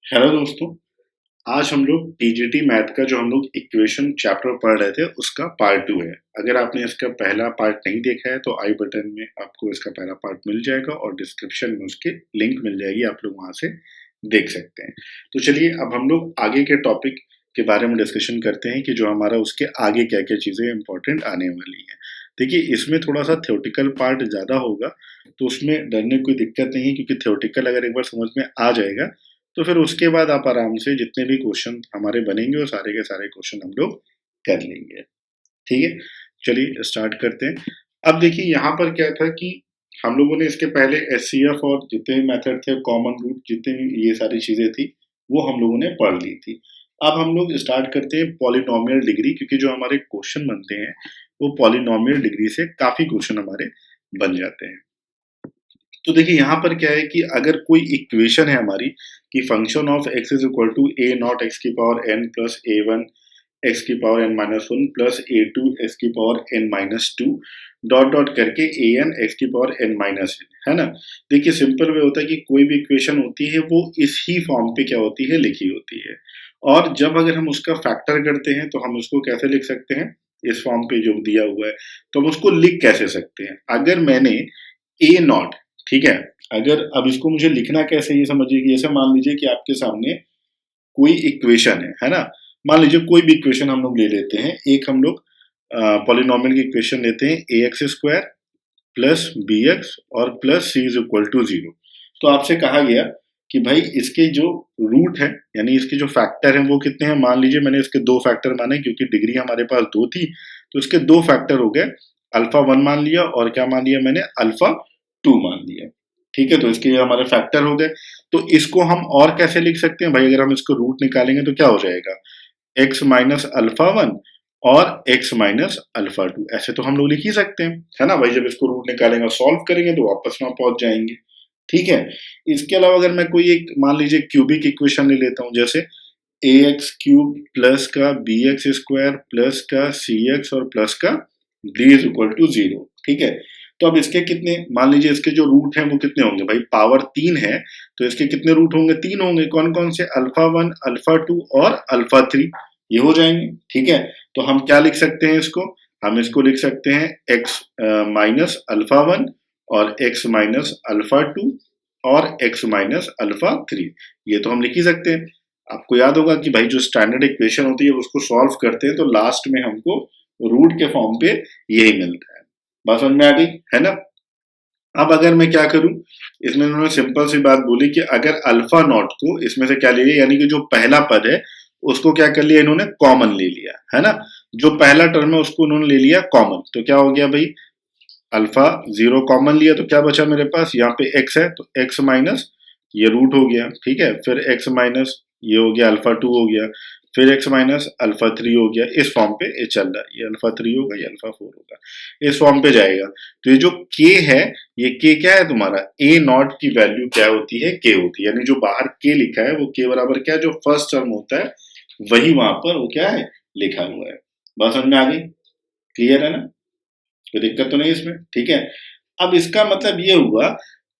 Hello दोस्तों। आज हम लोग टीजीटी मैथ का जो हम लोग इक्वेशन चैप्टर पढ़ रहे थे उसका पार्ट 2 है। अगर आपने इसका पहला पार्ट नहीं देखा है तो आई बटन में आपको इसका पहला पार्ट मिल जाएगा और डिस्क्रिप्शन में उसकी लिंक मिल जाएगी, आप लोग वहां से देख सकते हैं। तो चलिए अब हम लोग आगे के टॉपिक के बारे में डिस्कशन करते हैं कि जो हमारा उसके आगे क्या क्या चीज़ें इंपॉर्टेंट आने वाली हैं। देखिए, इसमें थोड़ा सा थ्योरेटिकल पार्ट ज़्यादा होगा, तो उसमें डरने की कोई दिक्कत नहीं है, क्योंकि थ्योरेटिकल अगर एक बार समझ में आ जाएगा तो फिर उसके बाद आप आराम से जितने भी क्वेश्चन हमारे बनेंगे वो सारे के सारे क्वेश्चन हम लोग कर लेंगे। ठीक है, चलिए स्टार्ट करते हैं। अब देखिए यहाँ पर क्या था कि हम लोगों ने इसके पहले एचसीएफ और जितने भी मेथड थे, कॉमन रूट, जितने भी ये सारी चीजें थी वो हम लोगों ने पढ़ ली थी। अब हम लोग स्टार्ट करते हैं पॉलिनोमियल डिग्री, क्योंकि जो हमारे क्वेश्चन बनते हैं वो पॉलिनोमियल डिग्री से काफी क्वेश्चन हमारे बन जाते हैं। तो देखिए यहाँ पर क्या है कि अगर कोई इक्वेशन है हमारी कि function of x is equal to a nought x की power n plus a one x की power n minus one plus a two x की power n minus two dot dot करके ए एन एक्स की power n minus n, है ना। देखिए simple way होता है कि कोई भी इक्वेशन होती है वो इस ही फॉर्म पे क्या होती है, लिखी होती है। और जब अगर हम उसका फैक्टर करते हैं तो हम उसको कैसे लिख सकते हैं, इस फॉर्म पे जो दिया हुआ है तो हम उसको लिख कैसे सकते हैं। अगर मैंने ए नॉट, ठीक है, अगर अब इसको मुझे लिखना कैसे, ये समझिए कि जैसे मान लीजिए कि आपके सामने कोई इक्वेशन है ना। मान लीजिए कोई भी इक्वेशन हम लोग ले लेते हैं, एक हम लोग पॉलिनोमियल की इक्वेशन लेते हैं, a x square plus b x और plus c is equal to 0। तो आपसे कहा गया कि भाई इसके जो रूट है यानी इसके जो फैक्टर हैं वो कितने हैं। मान लीजिए मैंने इसके दो फैक्टर माने, क्योंकि डिग्री हमारे पास दो थी तो इसके दो फैक्टर हो गए। अल्फा 1 मान लिया और क्या मान लिया मैंने, अल्फा 2 मान लिया। ठीक है, तो इसके ये हमारे फैक्टर हो गए। तो इसको हम और कैसे लिख सकते हैं भाई, अगर हम इसको रूट निकालेंगे तो क्या हो जाएगा, x माइनस अल्फा 1 और x माइनस अल्फा 2, ऐसे तो हम लोग लिख ही सकते हैं, है ना भाई। जब इसको रूट निकालेंगे सॉल्व करेंगे तो वापस वहां पहुंच जाएंगे। ठीक है, इसके अलावा अगर मैं कोई एक मान लीजिए क्यूबिक इक्वेशन ले लेता हूं, जैसे ए एक्स क्यूब प्लस का बी एक्स स्क्वायर प्लस का सी एक्स और प्लस का डी इज इक्वल टू 0। ठीक है, तो अब इसके कितने, मान लीजिए इसके जो रूट हैं वो कितने होंगे भाई, पावर 3 है तो इसके कितने रूट होंगे, 3 होंगे। कौन कौन से, अल्फा 1 अल्फा 2 और अल्फा 3, ये हो जाएंगे। ठीक है, तो हम क्या लिख सकते हैं इसको, हम इसको लिख सकते हैं x माइनस अल्फा 1 और x माइनस अल्फा 2 और x माइनस अल्फा 3, ये तो हम लिख ही सकते हैं। आपको याद होगा कि भाई जो स्टैंडर्ड इक्वेशन होती है उसको सॉल्व करते हैं तो लास्ट में हमको रूट के फॉर्म पे यही मिलता है। बात समझ में आ गई है ना। अब अगर मैं क्या करूं, इसमें उन्होंने सिंपल सी बात बोली कि अगर अल्फा नॉट को इसमें से क्या ले लिया, यानी कि जो पहला पद है उसको क्या कर लिया इन्होंने, कॉमन ले लिया, है ना। जो पहला टर्म है उसको उन्होंने ले लिया कॉमन, तो क्या हो गया भाई, अल्फा 0 कॉमन लिया तो क्या बचा मेरे पास, यहाँ पे x है तो x माइनस ये रूट हो गया। ठीक है, फिर x माइनस ये हो गया अल्फा 2 हो गया, फिर x माइनस अल्फा 3 हो गया। इस फॉर्म पे ये चल रहा है, ये अल्फा 3 होगा ये अल्फा 4 होगा, इस फॉर्म पे जाएगा। तो ये जो k है, ये k क्या है तुम्हारा, a नॉट की वैल्यू क्या होती है, k होती है। यानी जो बाहर k लिखा है वो k बराबर क्या है, जो फर्स्ट टर्म होता है वही वहां पर वो क्या है, लिखा हुआ है। बात समझ में आ गई, क्लियर है ना, कोई दिक्कत तो नहीं इसमें। ठीक है, अब इसका मतलब ये हुआ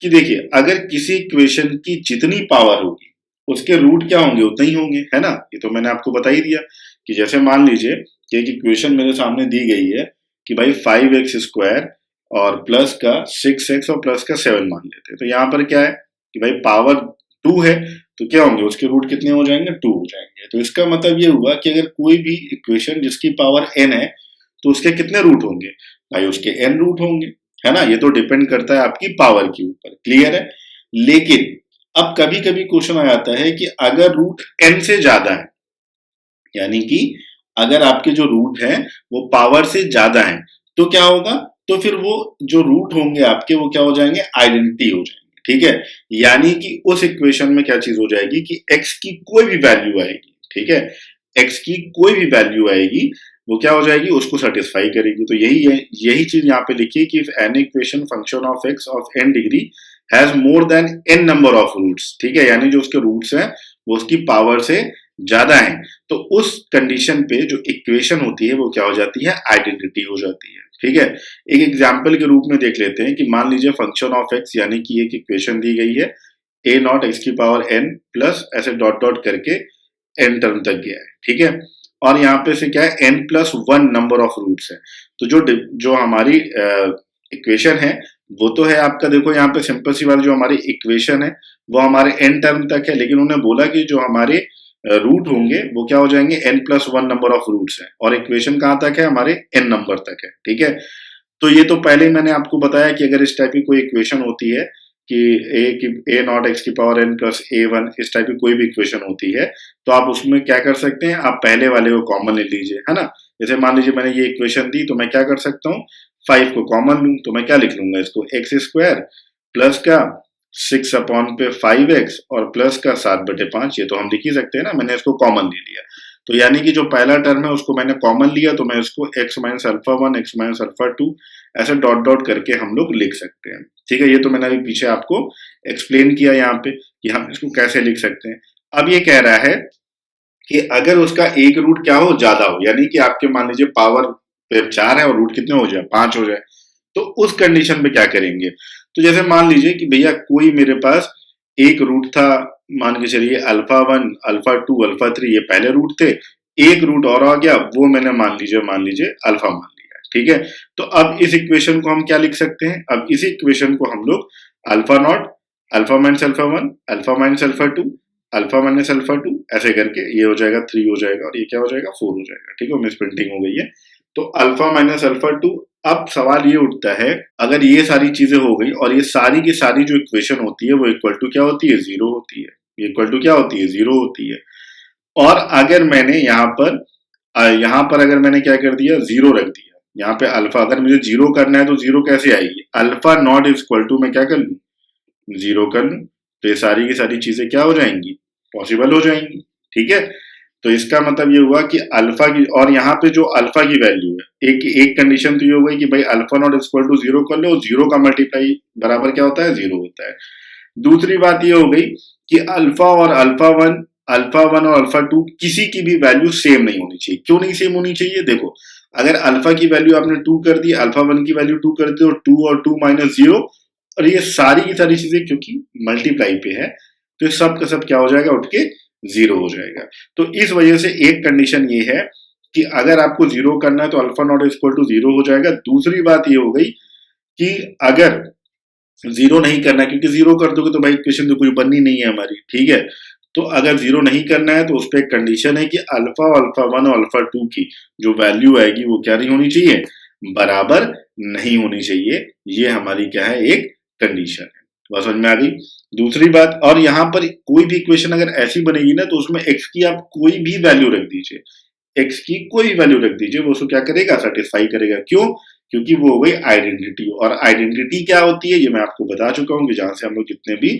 कि देखिए अगर किसी इक्वेशन की जितनी पावर होगी उसके रूट क्या होंगे, उतने ही होंगे, है ना। ये तो मैंने आपको बता ही दिया कि जैसे मान लीजिए कि एक इक्वेशन मेरे सामने दी गई है कि भाई 5x स्क्वायर और प्लस का 6x और प्लस का 7 मान लेते हैं। तो यहाँ पर क्या है कि भाई पावर 2 है तो क्या होंगे, उसके रूट कितने हो जाएंगे, 2 हो जाएंगे। तो इसका मतलब ये हुआ कि अगर कोई भी इक्वेशन जिसकी पावर n है तो उसके कितने रूट होंगे भाई, उसके n रूट होंगे, है ना। ये तो डिपेंड करता है आपकी पावर के ऊपर, क्लियर है। लेकिन अब कभी कभी क्वेश्चन आ जाता है कि अगर रूट n से ज्यादा है, यानी कि अगर आपके जो रूट है वो पावर से ज्यादा है तो क्या होगा, तो फिर वो जो रूट होंगे आपके वो क्या हो जाएंगे, आइडेंटिटी हो जाएंगे। ठीक है, यानी कि उस इक्वेशन में क्या चीज हो जाएगी कि x की कोई भी वैल्यू आएगी, ठीक है, x की कोई भी वैल्यू आएगी वो क्या हो जाएगी, उसको सेटिस्फाई करेगी। तो यही चीज यहाँ पे लिखी कि if an equation function of x of n degree has more than n number of roots, ठीक है, यानी जो उसके रूट्स हैं वो उसकी पावर से ज्यादा है, तो उस कंडीशन पे जो इक्वेशन होती है वो क्या हो जाती है, आइडेंटिटी हो जाती है। ठीक है, एक एग्जाम्पल के रूप में देख लेते हैं कि मान लीजिए फंक्शन ऑफ x, यानी कि एक इक्वेशन दी गई है ए नॉट एक्स की पावर एन प्लस ऐसे डॉट डॉट करके एन टर्म तक गया है, ठीक है। और यहाँ पे से क्या है, n plus one number of roots है। तो जो हमारी इक्वेशन है वो तो है आपका, देखो यहाँ पे सिंपल सी बात, जो हमारी इक्वेशन है वो हमारे एन टर्म तक है, लेकिन उन्होंने बोला कि जो हमारे रूट होंगे वो क्या हो जाएंगे, n plus one number of roots है, और इक्वेशन कहाँ तक है, हमारे एन नंबर तक है, ठीक है। तो ये तो पहले ही मैंने आपको बताया कि अगर इस टाइप की कोई इक्वेशन होती है कि ए नॉट एक्स की power N plus a one, इस टाइप की कोई भी इक्वेशन होती है, तो आप उसमें क्या कर सकते हैं, आप पहले वाले को कॉमन ले लीजिए, है ना। जैसे मान लीजिए मैंने ये इक्वेशन दी, तो मैं क्या कर सकता हूँ, 5 को कॉमन लूं, तो मैं क्या लिख लूंगा इसको, एक्स स्क्वायर प्लस का 6 अपॉन पे 5x और प्लस का 7/5, ये तो हम लिख ही सकते हैं ना, मैंने इसको कॉमन ले लिया। तो यानी कि जो पहला टर्म है उसको मैंने कॉमन लिया, तो मैं इसको x minus alpha one, x minus alpha two ऐसे डॉट डॉट करके हम लोग लिख सकते हैं, ठीक है। ये तो मैंने अभी पीछे आपको एक्सप्लेन किया यहाँ पे कि हम इसको कैसे लिख सकते हैं। अब ये कह रहा है कि अगर उसका एक रूट क्या हो, ज्यादा हो, यानी कि आपके मान लीजिए पावर पे 4 है और रूट कितने हो जाए, 5 हो जाए, तो उस कंडीशन पे क्या करेंगे। तो जैसे मान लीजिए कि भैया कोई मेरे पास एक रूट था, मान के चलिए alpha one, alpha two, alpha three, ये पहले रूट थे, एक रूट और आ गया, वो मैंने मान लीजिए अल्फा मान लिया, ठीक है। तो अब इस इक्वेशन को हम क्या लिख सकते हैं, अब इस इक्वेशन को हम लोग alpha not, alpha minus alpha one, alpha minus alpha two, alpha minus alpha two, ऐसे करके ये हो जाएगा 3 हो जाएगा, और ये क्या हो जाएगा 4 हो जाएगा, ठीक है। मिस प्रिंटिंग हो गई है। तो अल्फा माइनस अल्फा टू, अब सवाल ये उठता है, अगर ये सारी चीजें हो गई और ये सारी की सारी जो इक्वेशन होती है वो इक्वल टू क्या होती है, 0 होती है, इक्वल टू क्या होती है, 0 होती है। और अगर मैंने यहाँ पर अगर मैंने क्या कर दिया, 0 रख दिया, यहाँ पे अल्फा अगर मुझे 0 करना है तो 0 कैसे आएगी, alpha naught is equal to मैं क्या कर लूँ, 0 कर लूँ, तो ये सारी की सारी चीजें क्या हो जाएंगी, पॉसिबल हो जाएंगी, ठीक है। तो इसका मतलब ये हुआ कि अल्फा की, और यहाँ पे जो अल्फा की वैल्यू है, एक कंडीशन तो ये हो गई कि भाई अल्फा नॉट इक्वल टू 0 कर लो, 0 का मल्टीप्लाई बराबर क्या होता है, 0 होता है। दूसरी बात ये हो गई कि अल्फा और अल्फा टू किसी की भी वैल्यू सेम नहीं होनी चाहिए। क्यों नहीं सेम होनी चाहिए, देखो अगर अल्फा की वैल्यू आपने 2 कर दी, अल्फा वन की वैल्यू 2 कर दी, और 2 और 2 माइनस 0, और ये सारी की सारी चीजें क्योंकि मल्टीप्लाई पे है, तो ये सब का सब क्या हो जाएगा, उठ के 0 हो जाएगा। तो इस वजह से एक कंडीशन ये है कि अगर आपको 0 करना है तो अल्फा नॉट इक्वल टू 0 हो जाएगा। दूसरी बात ये हो गई कि अगर 0 नहीं करना है, क्योंकि 0 कर दोगे तो भाई इक्वेशन तो कोई बननी नहीं है हमारी, ठीक है। तो अगर 0 नहीं करना है तो उस पर एक कंडीशन है कि अल्फा अल्फा वन और अल्फा टू की जो वैल्यू आएगी वो क्या नहीं होनी चाहिए, बराबर नहीं होनी चाहिए। ये हमारी क्या है, एक कंडीशन है। बात समझ में आ गई। दूसरी बात, और यहाँ पर कोई भी इक्वेशन अगर ऐसी बनेगी ना, तो उसमें x की आप कोई भी वैल्यू रख दीजिए, x की कोई वैल्यू रख दीजिए, वो उसको क्या करेगा, सेटिस्फाई करेगा। क्यों, क्योंकि वो हो गई आइडेंटिटी, और आइडेंटिटी क्या होती है ये मैं आपको बता चुका हूँ कि जहां से हम लोग जितने भी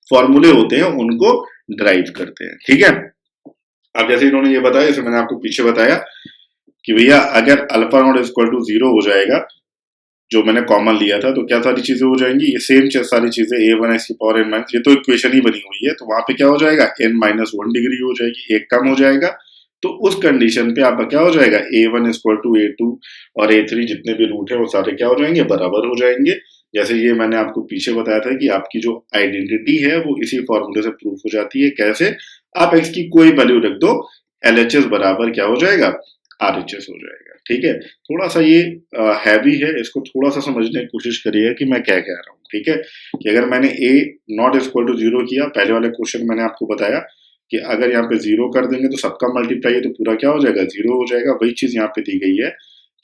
फॉर्मूले होते हैं उनको ड्राइव करते हैं, ठीक है। अब जैसे इन्होंने ये बताया, जैसे मैंने आपको पीछे बताया कि भैया अगर अल्फा नॉट इक्वल टू 0 हो जाएगा, जो मैंने कॉमन लिया था, तो क्या सारी चीजें हो जाएंगी, ये सेम सारी चीजें ए वन एक्स की पावर एन माइनस, ये तो इक्वेशन ही बनी हुई है, तो वहां पे क्या हो जाएगा, एन माइनस 1 डिग्री हो जाएगी, एक कम हो जाएगा। तो उस कंडीशन पे आपका क्या हो जाएगा, a one equal to a two और ए थ्री जितने भी रूट है वो सारे क्या हो जाएंगे, बराबर हो जाएंगे। जैसे ये मैंने आपको पीछे बताया था कि आपकी जो आइडेंटिटी है वो इसी फॉर्मूले से प्रूफ हो जाती है। कैसे, आप एक्स की कोई वैल्यू रख दो, एलएचएस बराबर क्या हो जाएगा, आरएचएस हो जाएगा, ठीक है। थोड़ा सा ये हैवी है, इसको थोड़ा सा समझने की कोशिश करिएगा कि मैं क्या कह रहा हूँ, ठीक है। कि अगर मैंने ए नॉट इक्वल टू 0 किया, पहले वाले क्वेश्चन मैंने आपको बताया कि अगर यहाँ पे 0 कर देंगे तो सबका मल्टीप्लाई है तो पूरा क्या हो जाएगा, 0 हो जाएगा। वही चीज यहाँ पे दी गई है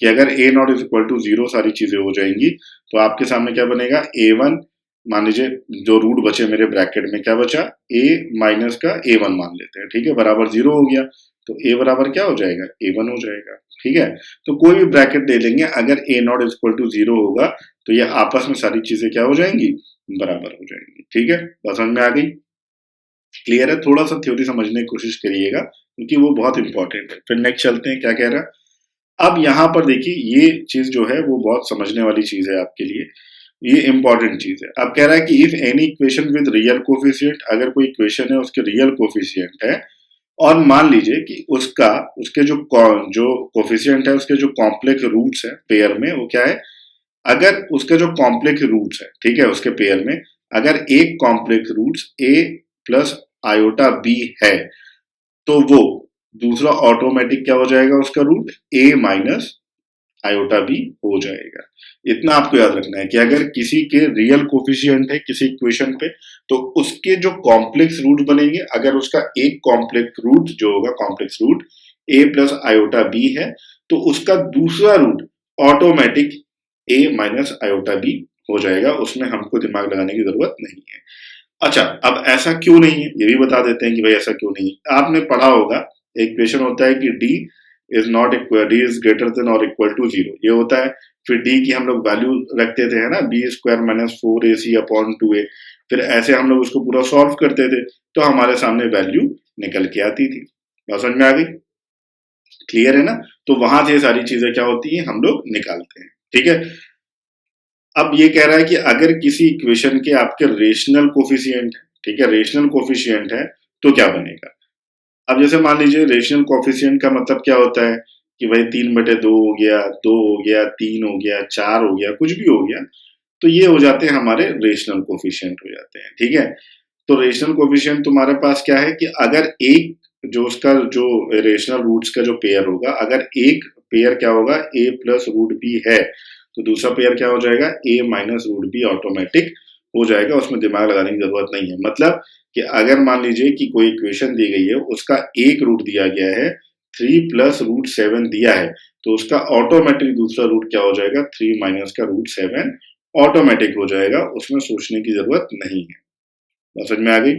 कि अगर ए नॉट इक्वल टू 0 सारी चीजें हो जाएंगी, तो आपके सामने क्या बनेगा, ए वन, मान लीजिए जो रूट बचे मेरे ब्रैकेट में क्या बचा, ए माइनस का ए वन मान लेते हैं, ठीक है, बराबर 0 हो गया, तो ए बराबर क्या हो जाएगा, ए वन हो जाएगा, ठीक है। तो कोई भी ब्रैकेट ले लेंगे, अगर ए नॉट इक्वल टू 0 होगा तो ये आपस में सारी चीजें क्या हो जाएंगी, बराबर हो जाएंगी, ठीक है। बात समझ में आ गई, क्लियर है। थोड़ा सा थ्योरी समझने की कोशिश करिएगा क्योंकि वो बहुत इंपॉर्टेंट है। फिर नेक्स्ट चलते हैं, क्या कह रहा है। अब यहाँ पर देखिए, ये चीज जो है वो बहुत समझने वाली चीज है आपके लिए, ये इंपॉर्टेंट चीज है। अब कह रहा है कि if any equation with real coefficient, अगर कोई इक्वेशन है उसके रियल कोफिशिएंट है, और मान लीजिए कि उसके जो कोफिशिएंट है उसके जो कॉम्प्लेक्स रूट्स है पेयर में, वो क्या है, अगर उसके जो कॉम्प्लेक्स रूट्स है, ठीक है, उसके पेयर में अगर एक complex roots a plus iota b है तो वो दूसरा ऑटोमेटिक क्या हो जाएगा, उसका root a minus iota b हो जाएगा। इतना आपको याद रखना है कि अगर किसी के रियल कोफिशिएंट है किसी इक्वेशन पे तो उसके जो कॉम्प्लेक्स रूट बनेंगे, अगर उसका एक कॉम्प्लेक्स रूट जो होगा complex root a plus iota b है तो उसका दूसरा root automatic a minus iota b हो जाएगा, उसमें हमको दिमाग लगाने की जरूरत नहीं है। अच्छा, अब ऐसा क्यों नहीं है ये भी बता देते हैं कि भाई ऐसा क्यों नहीं है। आपने पढ़ा होगा एक क्वेश्चन होता है कि d is not equal, D is greater than और इक्वल टू 0, ये होता है। फिर d की हम लोग वैल्यू रखते थे, है ना, B square minus 4ac upon 2a। फिर ऐसे हम लोग उसको पूरा सॉल्व करते थे तो हमारे सामने वैल्यू निकल के आती थी। बात समझ में आ गई? क्लियर है ना? तो वहां से सारी चीजें क्या होती है हम लोग निकालते हैं। ठीक है, अब ये कह रहा है कि अगर किसी इक्वेशन के आपके रेशनल कोफिशिएंट है, ठीक है, रेशनल कोफिशिएंट है तो क्या बनेगा। अब जैसे मान लीजिए रेशनल कोफिशिएंट का मतलब क्या होता है कि भाई 3/2 हो गया, 2 हो गया, 3 हो गया, 4 हो गया, कुछ भी हो गया, तो ये हो जाते हैं हमारे रेशनल कोफिशिएंट हो जाते हैं। ठीक है, तो रेशनल कोफिशिएंट तुम्हारे पास क्या है कि अगर एक जो उसका जो रेशनल रूट्स का जो पेयर होगा, अगर एक पेयर क्या होगा a प्लस रूट बी है तो दूसरा पेयर क्या हो जाएगा a minus root b automatic हो जाएगा, उसमें दिमाग लगाने की जरूरत नहीं है। मतलब कि अगर मान लीजिए कि कोई इक्वेशन दी गई है उसका एक रूट दिया गया है, 3 प्लस रूट 7 दिया है तो उसका ऑटोमेटिक दूसरा रूट क्या हो जाएगा 3 माइनस का रूट 7 ऑटोमेटिक हो जाएगा, उसमें सोचने की जरूरत नहीं है। समझ में आ गई?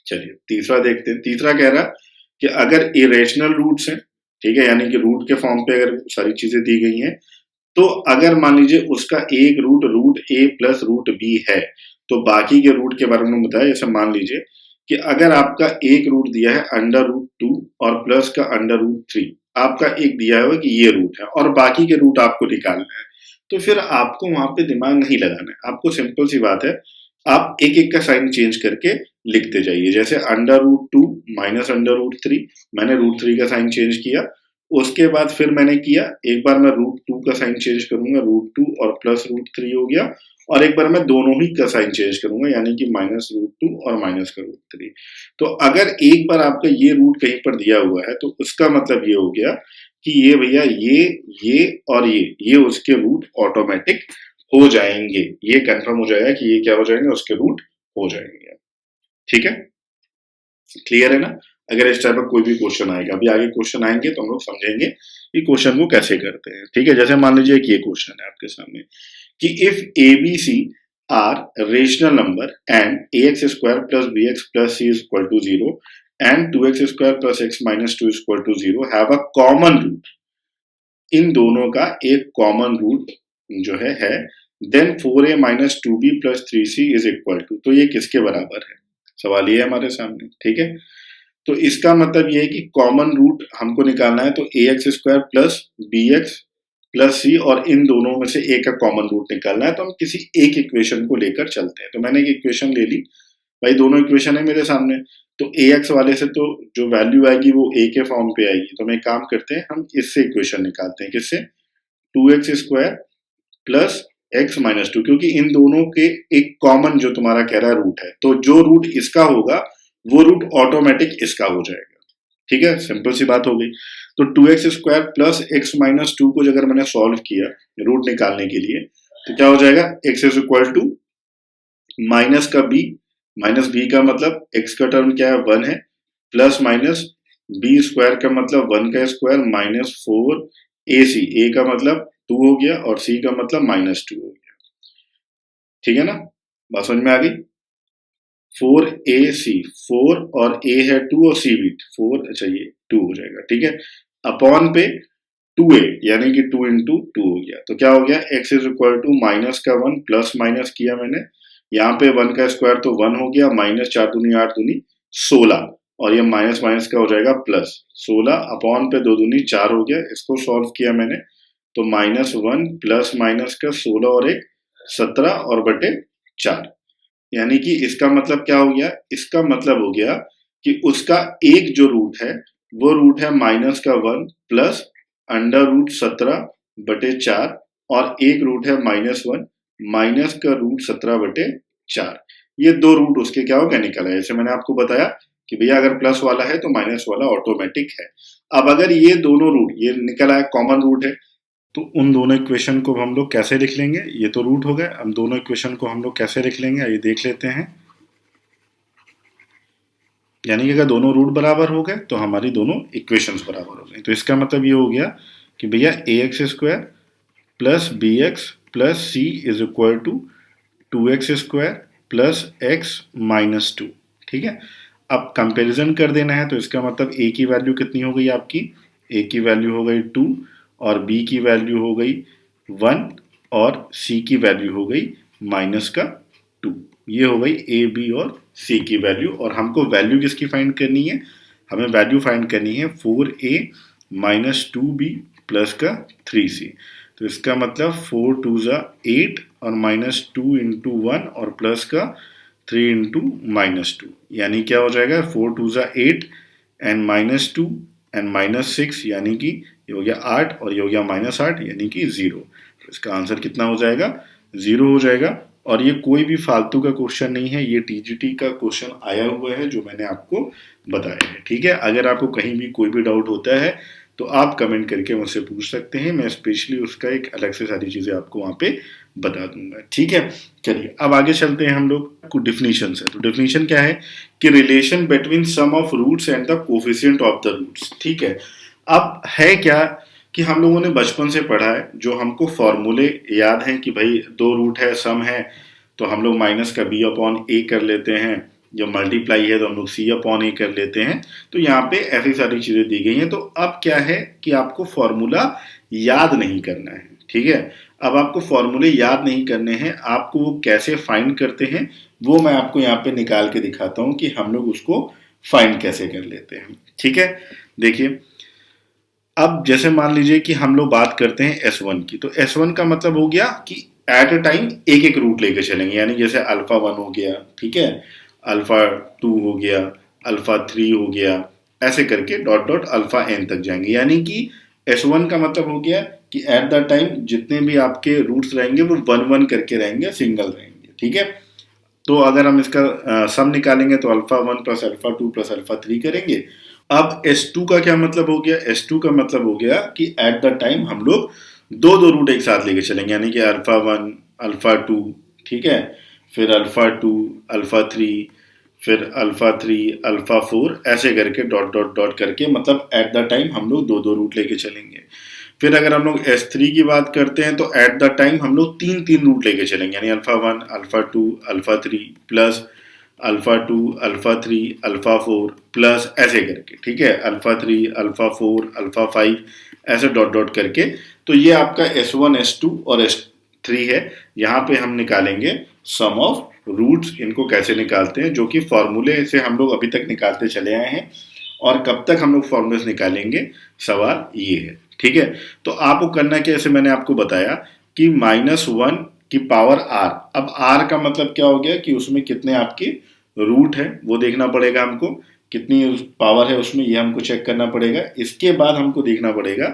चलिए तीसरा देखते हैं। तीसरा कह रहा कि अगर इरेशनल रूट्स हैं, ठीक है, यानी कि रूट के फॉर्म पे अगर सारी चीजें दी गई हैं तो अगर मान लीजिए उसका एक root root a plus root b है तो बाकी के रूट के बारे में बताया। जैसे मान लीजिए कि अगर आपका एक रूट दिया है अंडर रूट 2 और प्लस का अंडर रूट 3, आपका एक दिया हुआ कि ये रूट है और बाकी के रूट आपको निकालना है, तो फिर आपको वहां पे दिमाग नहीं लगाना है। आपको सिंपल सी बात है, आप एक एक का साइन चेंज करके लिखते जाइए। जैसे under root 2 minus under root 3, मैंने रूट 3 का साइन चेंज किया, उसके बाद फिर मैंने किया एक बार मैं रूट 2 का साइन चेंज करूंगा, रूट 2 और प्लस रूट 3 हो गया, और एक बार मैं दोनों ही का साइन चेंज करूंगा यानी कि माइनस रूट 2 और माइनस का रूट 3। तो अगर एक बार आपका ये रूट कहीं पर दिया हुआ है तो उसका मतलब ये हो गया कि ये भैया ये और ये उसके रूट ऑटोमेटिक हो जाएंगे, ये कंफर्म हो जाएगा कि ये क्या हो जाएंगे, उसके रूट हो जाएंगे। ठीक है, क्लियर है ना? अगर इस टाइप का कोई भी क्वेश्चन आएगा, अभी आगे क्वेश्चन आएंगे तो हम लोग समझेंगे कि क्वेश्चन को कैसे करते हैं। ठीक है, जैसे मान लीजिए कि ये क्वेश्चन है आपके सामने कि if a b c are rational number and ax square plus bx plus c is equal to 0 and 2x square plus x minus 2 is equal to 0 have a common root, इन दोनों का एक common root जो है then 4a minus 2b plus 3c is equal to, तो ये किसके बराबर है, सवाल ये है हमारे सामने। ठीक है, तो इसका मतलब ये है कि कॉमन रूट हमको निकालना है, तो ax square plus bx plus c और इन दोनों में से एक का कॉमन रूट निकालना है। तो हम किसी एक इक्वेशन को लेकर चलते हैं। तो मैंने एक इक्वेशन ले ली, भाई दोनों इक्वेशन है मेरे सामने, तो ax वाले से तो जो वैल्यू आएगी वो a के फॉर्म पे आएगी। तो हम एक काम करते हैं, हम इससे इक्वेशन निकालते हैं, किससे, 2x square plus x minus 2, क्योंकि इन दोनों के एक कॉमन जो तुम्हारा कह रहा है रूट है, तो जो रूट इसका होगा वो रूट ऑटोमेटिक इसका हो जाएगा। ठीक है, सिंपल सी बात हो गई। तो 2x square plus x minus 2 को अगर मैंने सॉल्व किया रूट निकालने के लिए तो क्या हो जाएगा, x is equal to minus का b, माइनस b का मतलब x का टर्म क्या है 1 है, प्लस माइनस b स्क्वायर का मतलब 1 का स्क्वायर माइनस 4ac, a का मतलब 2 हो गया और c का मतलब माइनस 2 हो गया। ठीक है ना, बात समझ में आ गई। 4ac, 4 और a है 2 और c भी 4, अच्छा ये 2 हो जाएगा। ठीक है, अपॉन पे 2a यानी कि 2 इंटू 2 हो गया, तो क्या हो गया x is equal to minus का 1 प्लस माइनस किया मैंने, यहाँ पे 1 का स्क्वायर तो 1 हो गया, माइनस 4 दूनी 8 दूनी 16 और ये माइनस माइनस का हो जाएगा प्लस 16 अपॉन पे 2 दूनी 4 हो गया। इसको सॉल्व किया मैंने तो माइनस 1 प्लस माइनस का 16 और 1 17 और बटे 4, यानी कि इसका मतलब क्या हो गया, इसका मतलब हो गया कि उसका एक जो रूट है वो रूट है माइनस का 1 प्लस अंडर रूट 17 बटे 4 और एक रूट है माइनस 1 माइनस का रूट 17 बटे 4। ये दो रूट उसके क्या हो गया, निकल आए। जैसे मैंने आपको बताया कि भैया अगर प्लस वाला है तो माइनस वाला ऑटोमेटिक है। अब अगर ये दोनों रूट ये निकल आया, कॉमन रूट है, तो उन दोनों इक्वेशन को हम लोग कैसे लिख लेंगे, ये तो रूट हो गए, अब दोनों इक्वेशन को हम लोग कैसे लिख लेंगे ये देख लेते हैं। यानी कि अगर दोनों रूट बराबर हो गए तो हमारी दोनों इक्वेशंस बराबर हो गई। तो इसका मतलब ये हो गया कि भैया a x square plus b x plus c is equal to 2x square plus x minus 2। ठीक है, अब कंपैरिजन कर देना है, तो इसका मतलब a की वैल्यू कितनी हो गई आपकी, a की वैल्यू हो गई 2 और b की वैल्यू हो गई 1 और c की वैल्यू हो गई माइनस का 2। ये हो गई a b और c की वैल्यू। और हमको वैल्यू किसकी फाइंड करनी है, हमें वैल्यू फाइंड करनी है 4a माइनस 2b प्लस का 3c। तो इसका मतलब 4 2 ज़ा 8 और माइनस 2 इंटू 1 और प्लस का 3 इंटू माइनस 2, यानी क्या हो जाएगा 4 2 ज़ा 8 एंड माइनस 2 एंड माइनस 6, यानी कि ये हो गया 8 और ये हो गया माइनस 8, यानी कि 0। तो इसका आंसर कितना हो जाएगा, 0 हो जाएगा। और ये कोई भी फालतू का क्वेश्चन नहीं है, ये टीजीटी का क्वेश्चन आया हुआ है जो मैंने आपको बताया है। ठीक है, अगर आपको कहीं भी कोई भी डाउट होता है तो आप कमेंट करके मुझसे पूछ सकते हैं, मैं स्पेशली उसका एक अलग से सारी चीज़ें आपको वहाँ पे बता दूंगा। ठीक है, चलिए अब आगे चलते हैं हम लोग को डिफिनीशन से। तो डिफिनीशन क्या है कि relation between sum of roots and the coefficient of the roots. ठीक है, अब है क्या कि हम लोगों ने बचपन से पढ़ा है, जो हमको फॉर्मूले याद हैं कि भाई दो रूट है, सम है तो हम लोग माइनस का बी अपॉन ए कर लेते हैं, जब मल्टीप्लाई है तो हम लोग सी अपॉन ए कर लेते हैं। तो यहाँ पे ऐसी सारी चीज़ें दी गई हैं। तो अब क्या है कि आपको फॉर्मूला याद नहीं करना है। ठीक है, अब आपको फॉर्मूले याद नहीं करने हैं, आपको वो कैसे फाइंड करते हैं वो मैं आपको यहाँ पे निकाल के दिखाता हूँ कि हम लोग उसको फाइंड कैसे कर लेते हैं। ठीक है, देखिए अब जैसे मान लीजिए कि हम लोग बात करते हैं S1 की, तो S1 का मतलब हो गया कि एट अ टाइम एक एक रूट लेके चलेंगे, यानी जैसे अल्फा 1 हो गया, ठीक है, अल्फा 2 हो गया, अल्फा 3 हो गया, ऐसे करके डॉट डॉट अल्फा n तक जाएंगे। यानी कि S1 का मतलब हो गया कि एट द टाइम जितने भी आपके रूट्स रहेंगे वो 1 1 करके रहेंगे, सिंगल रहेंगे। ठीक है, तो अगर हम इसका सम निकालेंगे तो alpha 1 plus alpha 2 plus alpha 3 करेंगे। अब S2 का क्या मतलब हो गया, S2 का मतलब हो गया कि एट द टाइम हम लोग दो दो रूट एक साथ लेके चलेंगे, यानी कि अल्फा 1 अल्फा 2, ठीक है, फिर अल्फा 2 अल्फा 3, फिर अल्फा 3 अल्फा 4, ऐसे करके डॉट डॉट डॉट करके, मतलब एट द टाइम हम लोग दो दो रूट लेके चलेंगे। फिर अगर हम लोग S3 की बात करते हैं तो एट द टाइम हम लोग तीन तीन रूट लेके चलेंगे, यानी alpha 1 alpha 2 alpha 3 plus alpha 2 alpha 3 alpha 4 plus ऐसे करके, ठीक है, अल्फा 3 अल्फा 4 अल्फा 5, ऐसे डॉट डॉट करके। तो ये आपका S1 S2 और S3 है। यहाँ पे हम निकालेंगे सम ऑफ रूट्स। इनको कैसे निकालते हैं, जो कि फॉर्मूले से हम लोग अभी तक निकालते चले आए हैं, और कब तक हम लोग फॉर्मूले निकालेंगे, सवाल ये है। ठीक है, तो आपको करना क्या, जैसे मैंने आपको बताया कि -1 की पावर r। अब r का मतलब क्या हो गया कि उसमें कितने आपके रूट है वो देखना पड़ेगा हमको, कितनी पावर है उसमें ये हमको चेक करना पड़ेगा। इसके बाद हमको देखना पड़ेगा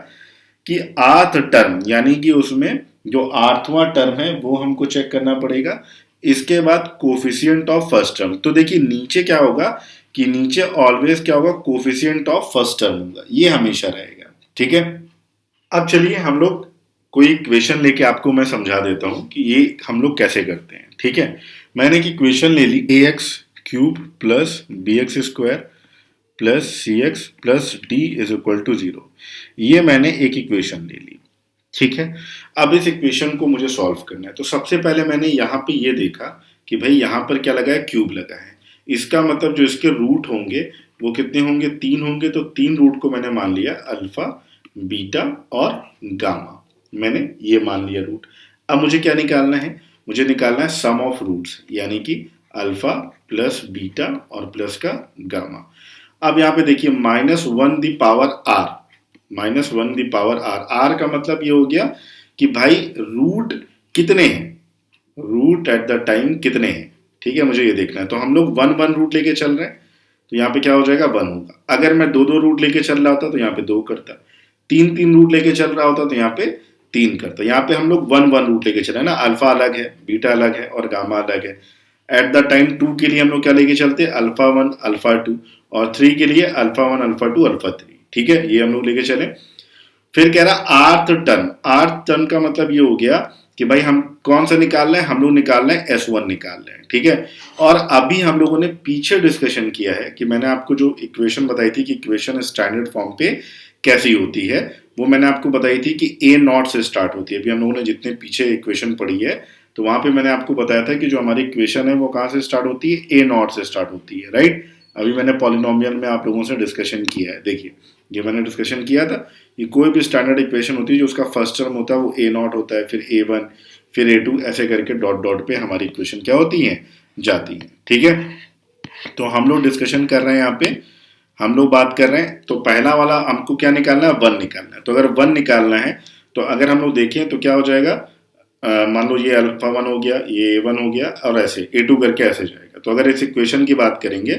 कि आर्थ टर्म, यानी कि उसमें जो आर्थवा टर्म है वो हमको चेक करना पड़ेगा। इसके बाद कोफिशिएंट ऑफ फर्स्ट टर्म। तो देखिए नीचे क्या होगा कि नीचे ऑलवेज क्या होगा, कोफिशिएंट ऑफ फर्स्ट टर्म होगा, ये हमेशा रहेगा। ठीक है, अब चलिए हम लोग कोई इक्वेशन लेके आपको मैं समझा देता हूं कि ये हम लोग कैसे करते हैं। ठीक है, मैंने एक इक्वेशन ले ली, a x cube plus b x square plus c x plus d is equal to 0। ये मैंने एक इक्वेशन ले ली। ठीक है, अब इस इक्वेशन को मुझे सॉल्व करना है। तो सबसे पहले मैंने यहाँ पे ये देखा कि भाई यहाँ पर क्या लगा है, क्यूब लगा है। इसका मतलब जो इसके रूट होंगे वो कितने होंगे, 3 होंगे। तो 3 रूट को मैंने मान लिया अल्फा बीटा और गामा, मैंने ये मान लिया रूट। अब मुझे क्या निकालना है, मुझे निकालना है सम ऑफ रूट्स, यानी कि अल्फा प्लस बीटा और प्लस का गामा। अब यहाँ पे देखिए -1 the power r, -1 the power r, r का मतलब ये हो गया कि भाई रूट कितने हैं, रूट एट द टाइम कितने हैं। ठीक है, मुझे ये देखना है। तो हम लोग 1 1 रूट लेके चल रहे हैं, तो यहाँ पे क्या हो जाएगा 1 होगा। अगर मैं 2 2 रूट लेके चल रहा होता तो यहाँ पे 2 करता, 3 3 रूट लेके चल रहा होता तो यहाँ पे 3 करता। यहाँ पे हम लोग 1 1 रूट लेके चल रहे हैं ना, अल्फा अलग है, बीटा अलग है और गामा अलग है। एट द टाइम 2 के लिए हम लोग क्या लेके चलते हैं, अल्फा 1 अल्फा 2, और 3 के लिए अल्फा 1 अल्फा 2 अल्फा 3, ठीक है, ये हम लोग लेके चले। फिर कह रहा आर्थ टर्न, आर्थ टर्न का मतलब ये हो गया कि भाई हम कौन सा निकाल रहे हैं, हम लोग निकाल रहे हैं S1 निकाल रहे हैं, ठीक है। और अभी हम लोगों ने पीछे डिस्कशन किया है कि मैंने आपको जो इक्वेशन बताई थी कि इक्वेशन स्टैंडर्ड फॉर्म पे कैसी होती है, वो मैंने आपको बताई थी कि ए नॉट से स्टार्ट होती है। अभी हम लोगों ने जितने पीछे इक्वेशन पढ़ी है तो वहां पे मैंने आपको बताया था कि जो हमारी इक्वेशन है वो कहाँ से स्टार्ट होती है, ए नॉट से स्टार्ट होती है, राइट। अभी मैंने पॉलिनोमियल में आप लोगों से डिस्कशन किया है, देखिए ये मैंने डिस्कशन किया था कि कोई भी स्टैंडर्ड इक्वेशन होती है जो उसका फर्स्ट टर्म होता है वो ए नॉट होता है, फिर A1, फिर A2, ऐसे करके डॉट डॉट पे हमारी इक्वेशन क्या होती है, जाती है, ठीक है। तो हम लोग डिस्कशन कर रहे हैं यहाँ पे, हम लोग बात कर रहे हैं, तो पहला वाला हमको क्या निकालना है, 1 निकालना है। तो अगर 1 निकालना है तो अगर हम लोग देखें तो क्या हो जाएगा, मान लो ये अल्फा 1 हो गया, ये A1 हो गया, और ऐसे A2 करके ऐसे जाएगा। तो अगर इस इक्वेशन की बात करेंगे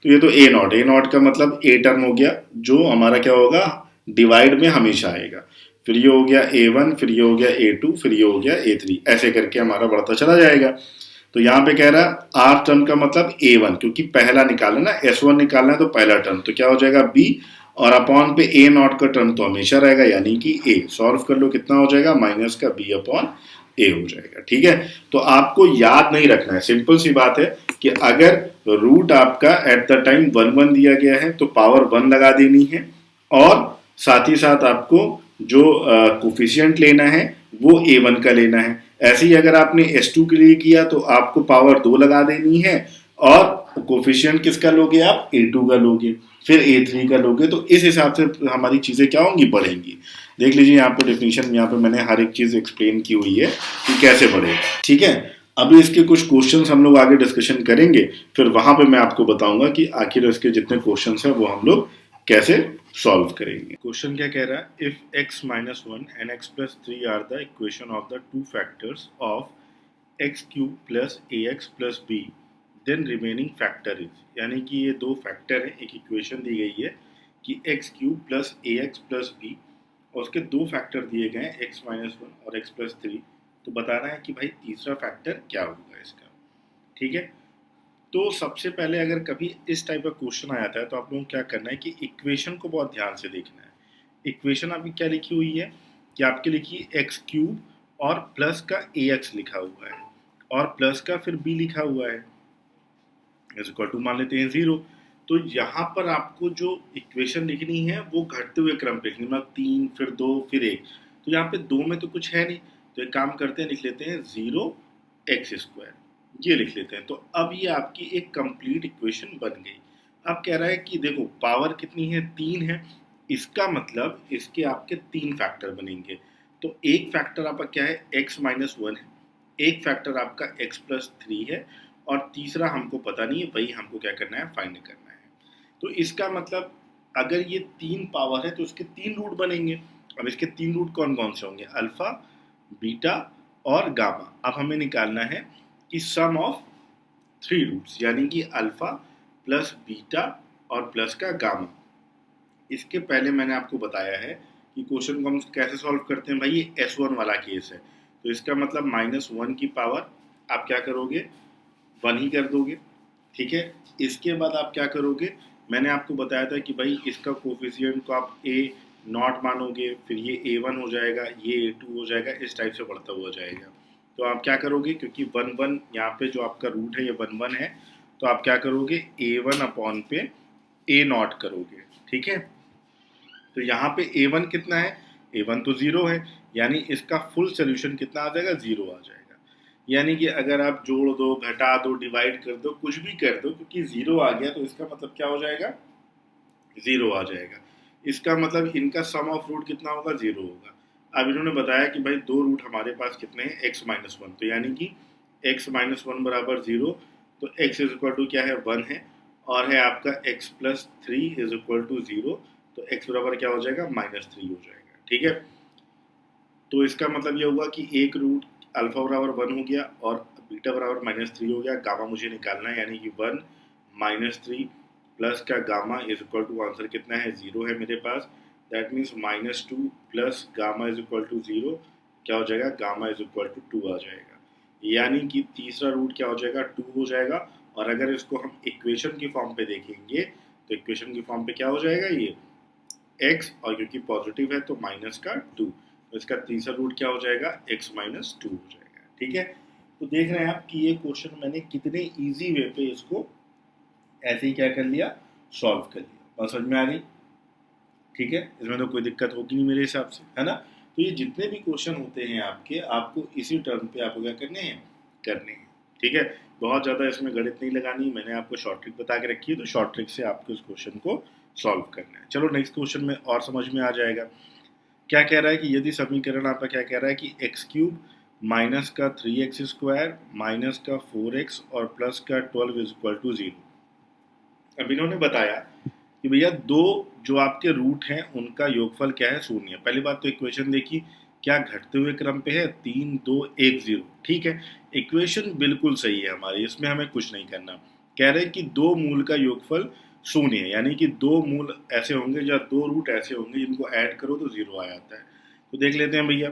तो ये तो ए नॉट का मतलब ए टर्म हो गया जो हमारा क्या होगा, डिवाइड में हमेशा आएगा। फिर ये हो गया A1, फिर ये हो गया A2, फिर ये हो गया A3, ऐसे करके हमारा बढ़ता चला जाएगा। तो यहाँ पे कह रहा है आर टर्म का मतलब A1, क्योंकि पहला निकालना ना, S1 निकालना है तो पहला टर्म, तो क्या हो जाएगा B, और अपॉन पे ए नॉट का टर्म तो हमेशा रहेगा यानी कि ए। सॉल्व कर लो, कितना हो जाएगा, माइनस का B अपॉन ए हो जाएगा, ठीक है। तो आपको याद नहीं रखना है, सिंपल सी बात है कि अगर रूट आपका एट द टाइम 1 1 दिया गया है तो पावर 1 लगा देनी है, और साथ ही साथ आपको जो कोफिशिएंट लेना है वो A1 का लेना है। ऐसे ही अगर आपने S2 के लिए किया तो आपको पावर 2 लगा देनी है, और कोफिशिएंट किसका लोगे आप, A2 का लोगे, फिर A3 का लोगे। तो इस हिसाब से हमारी चीज़ें क्या होंगी, बढ़ेंगी। देख लीजिए यहाँ पे डेफिनेशन में, यहाँ पे मैंने हर एक चीज़ एक्सप्लेन की हुई है कि कैसे बढ़ेगा, ठीक है। अभी इसके कुछ क्वेश्चंस हम लोग आगे डिस्कशन करेंगे, फिर वहां पे मैं आपको बताऊंगा कि आखिर इसके जितने क्वेश्चंस हैं वो हम लोग कैसे सॉल्व करेंगे। क्वेश्चन क्या कह रहा है, if x minus 1 and x plus 3 are the equation of the two factors of x cube plus ax plus b, then remaining factor is, यानी कि ये दो फैक्टर है, एक इक्वेशन दी गई है कि x cube plus ax plus b, और उसके दो फैक्टर दिए गए हैं x माइनस 1 और x प्लस 3। तो बताना है कि भाई तीसरा फैक्टर क्या होगा इसका, ठीक है। तो सबसे पहले अगर कभी इस टाइप का क्वेश्चन आ जाता है तो आप लोगों को क्या करना है कि इक्वेशन को बहुत ध्यान से देखना है। इक्वेशन आपकी क्या लिखी हुई है कि आपके लिखी एक्स क्यूब और प्लस का ax लिखा हुआ है, और प्लस का फिर b लिखा हुआ है, इज इक्वल टू मान लेते हैं 0। तो यहाँ पर आपको जो इक्वेशन लिखनी है वो घटते हुए क्रम पे लिखनी, मतलब 3 फिर 2 फिर 1। तो यहाँ पे 2 में तो कुछ है नहीं, तो एक काम करते हैं, लिख लेते हैं 0x², ये लिख लेते हैं। तो अब ये आपकी एक कंप्लीट इक्वेशन बन गई। अब कह रहा है कि देखो पावर कितनी है, 3 है, इसका मतलब इसके आपके 3 फैक्टर बनेंगे। तो एक फैक्टर आपका क्या है, x माइनस 1 है, एक फैक्टर आपका x प्लस 3 है, और तीसरा हमको पता नहीं है, वही हमको क्या करना है, फाइंड करना है। तो इसका मतलब अगर ये 3 पावर है तो इसके 3 रूट बनेंगे। अब इसके 3 रूट कौन कौन से होंगे, अल्फा, बीटा और गामा। अब हमें निकालना है कि सम ऑफ 3 रूट्स, यानी कि अल्फा प्लस बीटा और प्लस का गामा। इसके पहले मैंने आपको बताया है कि क्वेश्चन को हम कैसे सॉल्व करते हैं। भाई ये S1 वाला केस है, तो इसका मतलब -1 की पावर आप क्या करोगे, 1 ही कर दोगे, ठीक है। इसके बाद आप क्या करोगे, मैंने आपको बताया था कि भाई इसका कोफिशिएंट को आप a नॉट मानोगे, फिर ये A1 हो जाएगा, ये A2 हो जाएगा, इस टाइप से बढ़ता हुआ जाएगा। तो आप क्या करोगे, क्योंकि 1 1 यहाँ पे जो आपका रूट है ये 1 1 है, तो आप क्या करोगे, A1 अपॉन पे a नॉट करोगे, ठीक है। तो यहाँ पे A1 कितना है, A1 तो 0 है, यानी इसका फुल सोल्यूशन कितना आ जाएगा, 0 आ जाएगा। यानी कि अगर आप जोड़ दो, घटा दो, डिवाइड कर दो, कुछ भी कर दो, क्योंकि 0 आ गया तो इसका मतलब क्या हो जाएगा, 0 आ जाएगा। इसका मतलब इनका सम ऑफ रूट कितना होगा, 0 होगा। अब इन्होंने बताया कि भाई दो रूट हमारे पास कितने हैं, x माइनस 1, तो यानी कि x माइनस 1 बराबर 0, तो x इज इक्वल टू क्या है, 1 है, और है आपका x plus 3 is equal to 0, तो x बराबर क्या हो जाएगा, -3 हो जाएगा, ठीक है। तो इसका मतलब ये हुआ कि एक रूट अल्फा बराबर 1 हो गया और बीटा बराबर -3 हो गया। गामा मुझे निकालना है, यानी कि 1 -3 प्लस का gamma is equal to, answer कितना है, 0 है मेरे पास। That means -2 plus gamma is equal to 0, क्या हो जाएगा, गामा इज इक्वल टू 2 आ जाएगा। यानी कि तीसरा रूट क्या हो जाएगा, 2 हो जाएगा। और अगर इसको हम इक्वेशन की फॉर्म पे देखेंगे तो इक्वेशन की फॉर्म पे क्या हो जाएगा, ये x, और क्योंकि पॉजिटिव है तो माइनस का 2, तो इसका तीसरा रूट क्या हो जाएगा, x माइनस 2 हो जाएगा। ठीक है, तो देख रहे हैं आप कि ये क्वेश्चन मैंने कितने इजी वे पे इसको ऐसे ही क्या कर लिया, सॉल्व कर लिया। बात समझ में आ गई? ठीक है, इसमें तो कोई दिक्कत होगी नहीं मेरे हिसाब से, है ना। तो ये जितने भी क्वेश्चन होते हैं आपके, आपको इसी टर्म पे आपको क्या करने हैं, करने हैं। ठीक है, बहुत ज़्यादा इसमें गणित नहीं लगानी, मैंने आपको शॉर्ट ट्रिक बता के रखी है, तो शॉर्ट ट्रिक से आपको इस क्वेश्चन को सॉल्व करना है। चलो नेक्स्ट क्वेश्चन में और समझ में आ जाएगा। क्या कह रहा है कि यदि समीकरण आपका क्या कह रहा है कि एक्स क्यूब माइनस का 3x² माइनस का 4x और प्लस का 12 इज इक्वल टू 0। अब इन्होंने बताया कि भैया दो जो आपके रूट हैं उनका योगफल क्या है, 0। पहली बात तो इक्वेशन देखिए क्या घटते हुए क्रम पे है, 3 2 1 0। ठीक है, इक्वेशन बिल्कुल सही है हमारी, इसमें हमें कुछ नहीं करना। कह रहे हैं कि दो मूल का योगफल 0 है, यानी कि दो मूल ऐसे होंगे या दो रूट ऐसे होंगे जिनको ऐड करो तो 0 आ जाता है। तो देख लेते हैं भैया,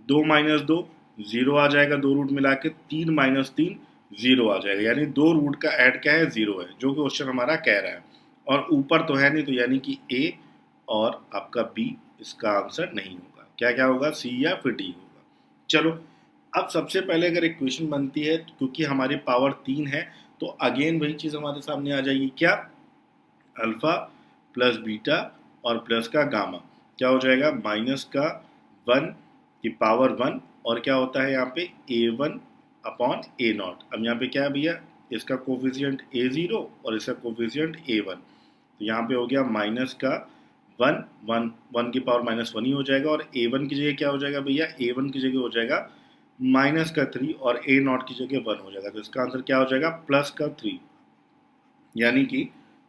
2 माइनस 2 0 आ जाएगा, दो रूट मिला के 3 माइनस 3 0 आ जाएगा, यानी दो रूट का ऐड क्या है, 0 है, जो कि क्वेश्चन हमारा कह रहा है। और ऊपर तो है नहीं, तो यानी कि ए और आपका बी इसका आंसर नहीं होगा। क्या क्या होगा, सी या फिर डी होगा। चलो, अब सबसे पहले अगर इक्वेशन बनती है, क्योंकि हमारी पावर 3 है, तो अगेन वही चीज़ हमारे सामने आ जाएगी, क्या, अल्फा प्लस बीटा और प्लस का गामा। क्या हो जाएगा, माइनस का 1 की पावर 1, और क्या होता है यहाँ पे a1 अपॉन a0। अब यहाँ पे क्या है भैया, इसका कोफिशियंट a0 और इसका कोफिशियंट a1, तो यहाँ पे हो गया माइनस का 1 1 1 की पावर माइनस 1 ही हो जाएगा, और a1 की जगह क्या हो जाएगा भैया, a1 की जगह हो जाएगा माइनस का 3 और a0 की जगह 1 हो जाएगा, तो इसका आंसर क्या हो जाएगा, प्लस का 3। यानी कि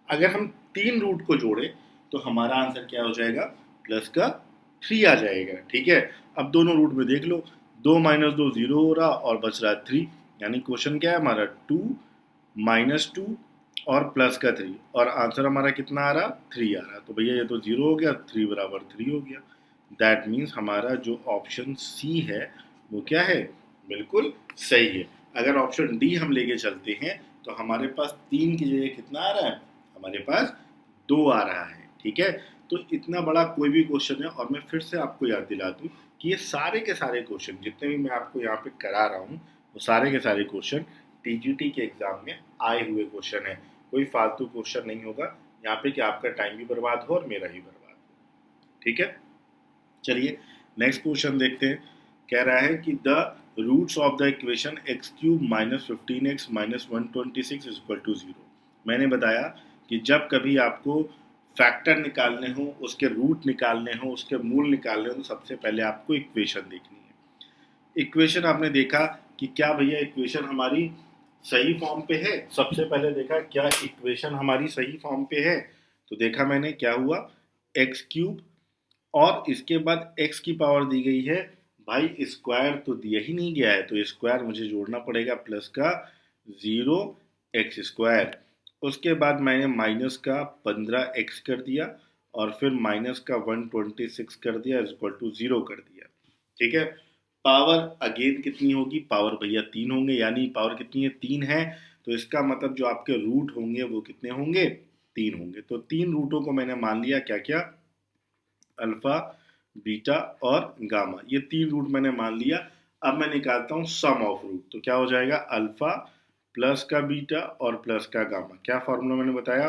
अगर हम तीन रूट को जोड़े तो हमारा आंसर क्या हो जाएगा, प्लस का 3 आ जाएगा। ठीक है, अब दोनों रूट में देख लो, 2 माइनस 2 0 हो रहा और बच रहा 3, यानी क्वेश्चन क्या है हमारा, 2 माइनस 2 और प्लस का 3, और आंसर हमारा कितना आ रहा, 3 आ रहा। तो भैया ये तो 0 हो गया, 3 बराबर 3 हो गया। दैट मीन्स हमारा जो ऑप्शन सी है वो क्या है, बिल्कुल सही है। अगर ऑप्शन डी हम लेके चलते हैं तो हमारे पास 3 की जगह कितना आ रहा है, हमारे पास 2 आ रहा है। ठीक है, तो इतना बड़ा कोई भी क्वेश्चन है, और मैं फिर से आपको याद दिला दूं कि ये सारे के सारे क्वेश्चन जितने भी मैं आपको यहाँ पे करा रहा हूँ, वो सारे के सारे क्वेश्चन टीजीटी के एग्जाम में आए हुए क्वेश्चन है। कोई फालतू क्वेश्चन नहीं होगा यहाँ पे कि आपका टाइम भी बर्बाद हो और मेरा ही बर्बाद हो। ठीक है, चलिए नेक्स्ट क्वेश्चन देखते हैं। कह रहा है कि the roots of the equation x cube minus 15x minus 126 is equal to 0। मैंने बताया कि जब कभी आपको फैक्टर निकालने हो, उसके रूट निकालने हो, उसके मूल निकालने हो, तो सबसे पहले आपको इक्वेशन देखनी है। इक्वेशन आपने देखा कि क्या भैया इक्वेशन हमारी सही फॉर्म पे है, सबसे पहले देखा क्या इक्वेशन हमारी सही फॉर्म पे है, तो देखा मैंने क्या हुआ, एक्स क्यूब और इसके बाद x की पावर दी गई है, भाई स्क्वायर तो दिया ही नहीं गया है, तो स्क्वायर मुझे जोड़ना पड़ेगा, प्लस का 0x²। उसके बाद मैंने माइनस का 15x कर दिया, और फिर माइनस का 126 कर दिया, इक्वल टू 0 कर दिया। ठीक है, पावर अगेन कितनी होगी, पावर भैया 3 होंगे, यानी पावर कितनी है, 3 है, तो इसका मतलब जो आपके रूट होंगे वो कितने होंगे, 3 होंगे। तो 3 रूटों को मैंने मान लिया, क्या क्या, अल्फा बीटा और गामा, ये 3 रूट मैंने मान लिया। अब मैं निकालता हूँ सम ऑफ रूट, तो क्या हो जाएगा, अल्फा प्लस का बीटा और प्लस का गामा। क्या फॉर्मूला मैंने बताया,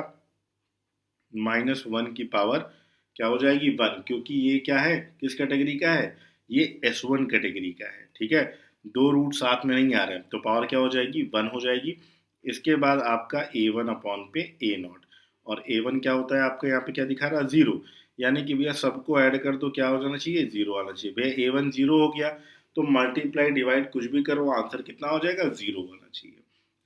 -1 की पावर क्या हो जाएगी, 1, क्योंकि ये क्या है, किस कैटेगरी का है, ये S1 कैटेगरी का है। ठीक है, दो रूट साथ में नहीं आ रहे हैं, तो पावर क्या हो जाएगी, 1 हो जाएगी। इसके बाद आपका A1 अपॉन पे A0, और A1 क्या होता है आपका यहाँ पे क्या दिखा रहा है, 0, यानी कि भैया सबको ऐड कर दो, क्या हो जाना चाहिए, 0 आना चाहिए। भैया A1 0 हो गया, तो मल्टीप्लाई डिवाइड कुछ भी करो, आंसर कितना हो जाएगा, 0 आना चाहिए।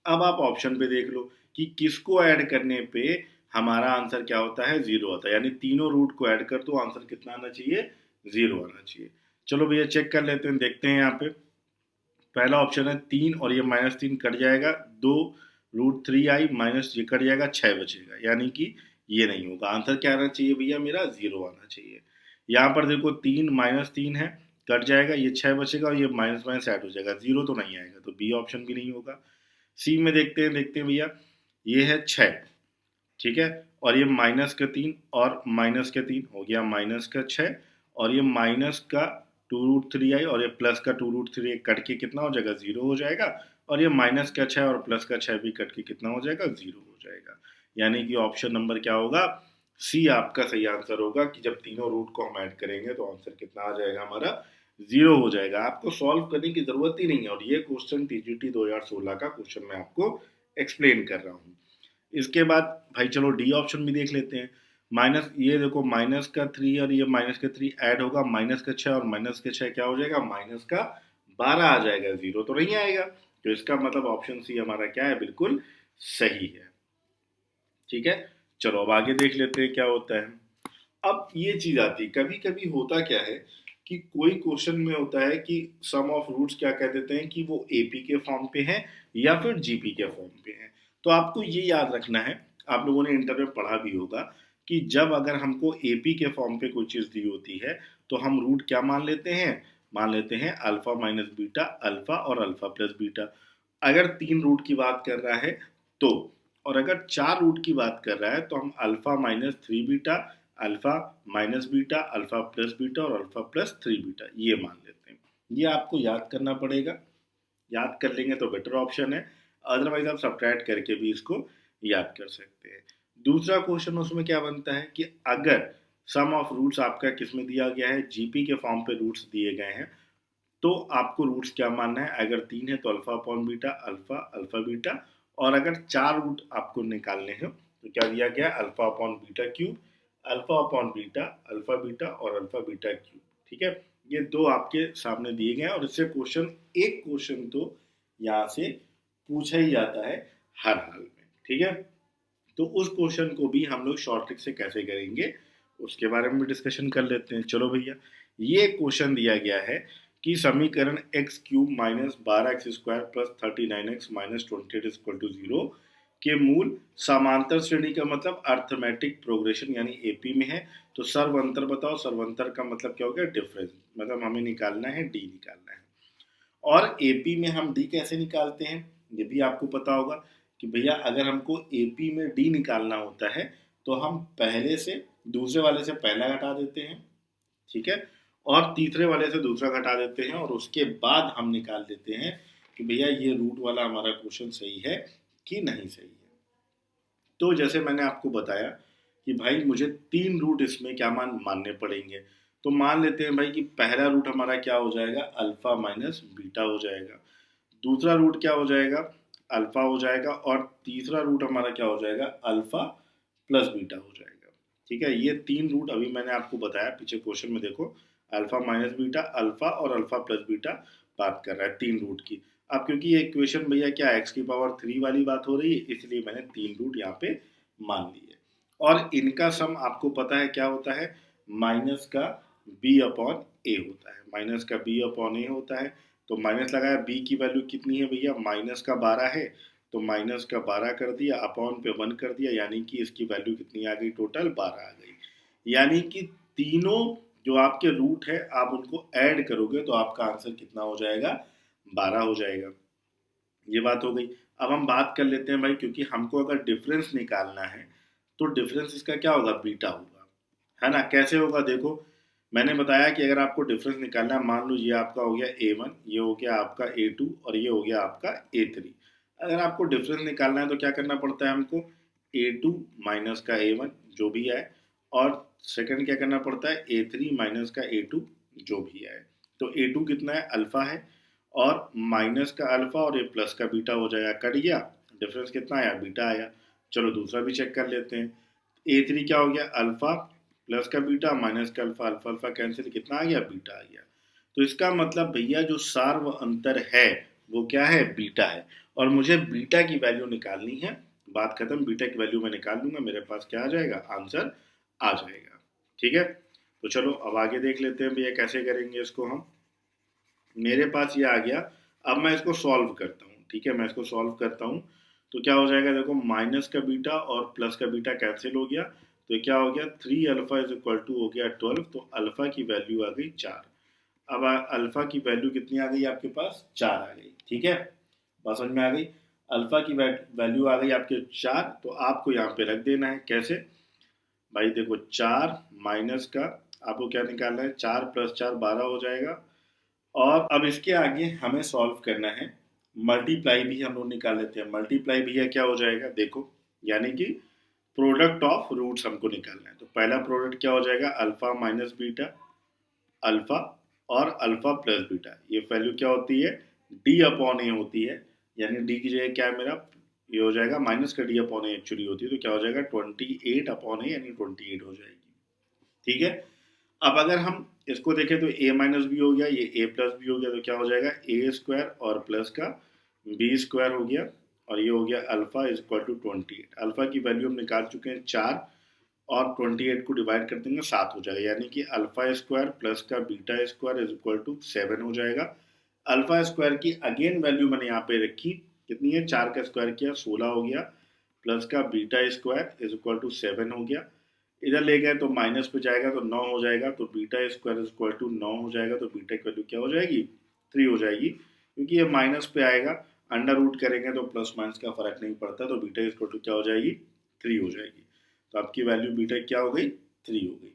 अब आप ऑप्शन पे देख लो कि किसको ऐड करने पे हमारा आंसर क्या होता है, 0 आता है, यानी तीनों रूट को ऐड कर दो, आंसर कितना आना चाहिए, 0 आना चाहिए। चलो भैया चेक कर लेते हैं, देखते हैं यहाँ पे। पहला ऑप्शन है 3 और ये -3 कट जाएगा, 2√3i माइनस ये कट जाएगा, 6 बचेगा, यानी कि ये नहीं होगा। आंसर क्या आना चाहिए भैया, मेरा 0 आना चाहिए। यहाँ पर देखो 3 -3 है, कट जाएगा, ये 6 बचेगा और ये माइनस माइनस ऐड हो जाएगा, 0 तो नहीं आएगा, तो बी ऑप्शन भी नहीं होगा। सी में देखते हैं भैया, ये है 6, ठीक है, और ये माइनस का 3 और माइनस का 3 हो गया माइनस का 6, और ये माइनस का 2√3 आई और ये प्लस का 2√3 कट के कितना हो जाएगा, 0 हो जाएगा, और ये माइनस का 6 और प्लस का 6 भी कट के कितना हो जाएगा, 0 हो जाएगा। यानी कि ऑप्शन नंबर क्या होगा, सी आपका सही आंसर होगा कि जब तीनों रूट को हम ऐड करेंगे तो आंसर कितना आ जाएगा हमारा, 0 हो जाएगा। आपको सॉल्व करने की जरूरत ही नहीं है, और ये क्वेश्चन टीजीटी 2016 का क्वेश्चन मैं आपको एक्सप्लेन कर रहा हूँ। इसके बाद भाई चलो डी ऑप्शन भी देख लेते हैं। माइनस, ये देखो माइनस का 3 और ये माइनस का 3 ऐड होगा, माइनस का 6 और माइनस का 6 क्या हो जाएगा, माइनस का 12 आ जाएगा, 0 तो नहीं आएगा। तो इसका मतलब ऑप्शन सी हमारा क्या है, बिल्कुल सही है। ठीक है, चलो अब आगे देख लेते हैं क्या होता है। अब ये चीज आती है, कभी कभी होता क्या है कि कोई क्वेश्चन में होता है कि सम ऑफ रूट्स क्या कह देते हैं कि वो एपी के फॉर्म पे है या फिर जीपी के फॉर्म पे है। तो आपको ये याद रखना है, आप लोगों ने इंटर में पढ़ा भी होगा कि जब अगर हमको एपी के फॉर्म पे कोई चीज दी होती है तो हम रूट क्या मान लेते हैं, मान लेते हैं अल्फा माइनस बीटा अल्फा और अल्फा प्लस बीटा। अगर 3 रूट की बात कर रहा है तो, और अगर 4 रूट की बात कर रहा है तो हम alpha minus 3 beta, alpha minus beta, alpha plus beta और अल्फा प्लस 3 बीटा ये मान लेते हैं। ये आपको याद करना पड़ेगा, याद कर लेंगे तो बेटर ऑप्शन है, अदरवाइज आप सब्ट्रैक्ट करके भी इसको याद कर सकते हैं। दूसरा क्वेश्चन उसमें क्या बनता है कि अगर सम ऑफ रूट्स आपका किसमें दिया गया है, जीपी के फॉर्म पे रूट्स दिए गए हैं, तो आपको रूट्स क्या मानना है, अगर 3 है तो alpha upon beta alpha alpha beta, और अगर 4 रूट आपको निकालने हैं तो क्या दिया गया, alpha upon beta cube, alpha upon beta alpha beta और अल्फा बीटा क्यूब। ठीक है, ये दो आपके सामने दिए गए हैं, और इससे क्वेश्चन, एक क्वेश्चन तो यहाँ से पूछा ही जाता है हर हाल में। ठीक है, तो उस क्वेश्चन को भी हम लोग शॉर्ट ट्रिक से कैसे करेंगे उसके बारे में भी डिस्कशन कर लेते हैं। चलो भैया, ये क्वेश्चन दिया गया है कि समीकरण x cube minus 12x² plus 39x minus 28 equal to 0 के मूल समांतर श्रेणी का मतलब अर्थमेटिक प्रोग्रेशन यानी एपी में है। तो सर्वंतर बताओ, सर्वंतर का मतलब क्या हो गया, डिफरेंस, मतलब हमें निकालना है डी निकालना है। और एपी में हम डी कैसे निकालते हैं ये भी आपको पता होगा कि भैया अगर हमको एपी में डी निकालना होता है तो हम पहले से दूसरे वाले से पहला घटा देते हैं, ठीक है, और तीसरे वाले से दूसरा घटा देते हैं, और उसके बाद हम निकाल देते हैं कि भैया ये रूट वाला हमारा क्वेश्चन सही है कि नहीं सही है। तो जैसे मैंने आपको बताया कि भाई मुझे 3 रूट इसमें क्या मानने पड़ेंगे। तो मान लेते हैं भाई कि पहला रूट हमारा क्या हो जाएगा, अल्फा माइनस बीटा हो जाएगा, दूसरा रूट क्या हो जाएगा, अल्फा हो जाएगा, और तीसरा रूट हमारा क्या हो जाएगा, अल्फा प्लस बीटा हो जाएगा। ठीक है, ये 3 रूट अभी मैंने आपको बताया, पीछे क्वेश्चन में देखो, अल्फा माइनस बीटा अल्फा और अल्फा प्लस बीटा बात कर रहा है 3 रूट की। अब क्योंकि ये इक्वेशन भैया क्या एक्स की पावर 3 वाली बात हो रही है, इसलिए मैंने 3 रूट यहाँ पे मान लिए, और इनका सम आपको पता है क्या होता है, माइनस का बी अपॉन ए होता है, माइनस का बी अपॉन ए होता है। तो माइनस लगाया, बी की वैल्यू कितनी है भैया, माइनस का 12 है, तो माइनस का 12 कर दिया, अपॉन पे 1 कर दिया, यानी कि इसकी वैल्यू कितनी आ गई, टोटल 12 आ गई। यानी कि तीनों जो आपके रूट है आप उनको ऐड करोगे तो आपका आंसर कितना हो जाएगा, 12 हो जाएगा। ये बात हो गई। अब हम बात कर लेते हैं भाई, क्योंकि हमको अगर डिफरेंस निकालना है तो डिफरेंस इसका क्या होगा, बीटा होगा, है ना। कैसे होगा देखो, मैंने बताया कि अगर आपको डिफरेंस निकालना है, मान लो ये आपका हो गया A1, ये हो गया आपका A2 और ये हो गया आपका A3। अगर आपको डिफरेंस निकालना है तो क्या करना पड़ता है हमको, A2 माइनस का A1 जो भी है, और सेकंड क्या करना पड़ता है, A3 माइनस का A2 जो भी है। तो A2 कितना है, अल्फा है, और माइनस का अल्फा और ये प्लस का बीटा हो जाएगा, कट गया, डिफरेंस कितना आया, बीटा आया। चलो दूसरा भी चेक कर लेते हैं। A3 क्या हो गया, अल्फा प्लस का बीटा माइनस का अल्फा, अल्फा अल्फा कैंसिल, कितना आ गया, बीटा आ गया। तो इसका मतलब भैया जो सार्व अंतर है वो क्या है, बीटा है, और मुझे बीटा की वैल्यू निकालनी है। बात खत्म, बीटा की वैल्यू मैं निकाल लूंगा, मेरे पास क्या आ जाएगा, आंसर आ जाएगा। ठीक है, तो चलो अब आगे देख लेते हैं भैया कैसे करेंगे इसको हम। मेरे पास ये आ गया, अब मैं इसको सॉल्व करता हूँ। ठीक है, मैं इसको सॉल्व करता हूँ तो क्या हो जाएगा, देखो माइनस का बीटा और प्लस का बीटा कैंसिल हो गया, तो क्या हो गया, 3 अल्फा इज इक्वल टू हो गया 12, तो अल्फा की वैल्यू आ गई 4। अब अल्फा की वैल्यू कितनी आ गई आपके पास, 4 आ गई। ठीक है, बात समझ में आ गई। अल्फा की वैल्यू आ गई आपके 4, तो आपको यहाँ पे रख देना है। कैसे भाई, देखो 4 माइनस का आपको क्या निकालना है, 4 प्लस 4 12 हो जाएगा। और अब इसके आगे हमें सॉल्व करना है, मल्टीप्लाई भी हम लोग निकाल लेते हैं। मल्टीप्लाई भी है क्या हो जाएगा, देखो यानी कि प्रोडक्ट ऑफ रूट्स हमको निकालना है। तो पहला प्रोडक्ट क्या हो जाएगा, अल्फा माइनस बीटा, अल्फा और अल्फा प्लस बीटा। ये वैल्यू क्या होती है, डी अपॉन ए होती है। यानी डी की जगह क्या है मेरा, ये हो जाएगा माइनस का डी अपॉन ए एक्चुअली होती है, तो क्या हो जाएगा 28 अपॉन ए, यानी 28 हो जाएगी। ठीक है, अब अगर हम इसको देखें तो a माइनस बी हो गया, ये a प्लस बी हो गया, तो क्या हो जाएगा ए स्क्वायर और प्लस का बी स्क्वायर हो गया, और ये हो गया अल्फा इज इक्वल टू 28। अल्फा की वैल्यू हम निकाल चुके हैं 4, और 28 को डिवाइड कर देंगे 7 हो जाएगा, यानी कि अल्फा स्क्वायर प्लस का beta square is equal to 7 हो जाएगा। अल्फा स्क्वायर की अगेन वैल्यू मैंने यहाँ पे रखी, कितनी है, 4 का स्क्वायर किया 16 हो गया, प्लस का beta square is equal to 7 हो गया। इधर ले गए तो माइनस पे जाएगा तो 9 हो जाएगा, तो beta square is equal to 9 हो जाएगा, तो बीटा की वैल्यू क्या हो जाएगी, 3 हो जाएगी। क्योंकि ये माइनस पे आएगा, अंडर रूट करेंगे तो प्लस माइनस का फर्क नहीं पड़ता, तो बीटा इक्वल टू क्या हो जाएगी, 3 हो जाएगी। तो आपकी वैल्यू बीटा क्या हो गई, 3 हो गई।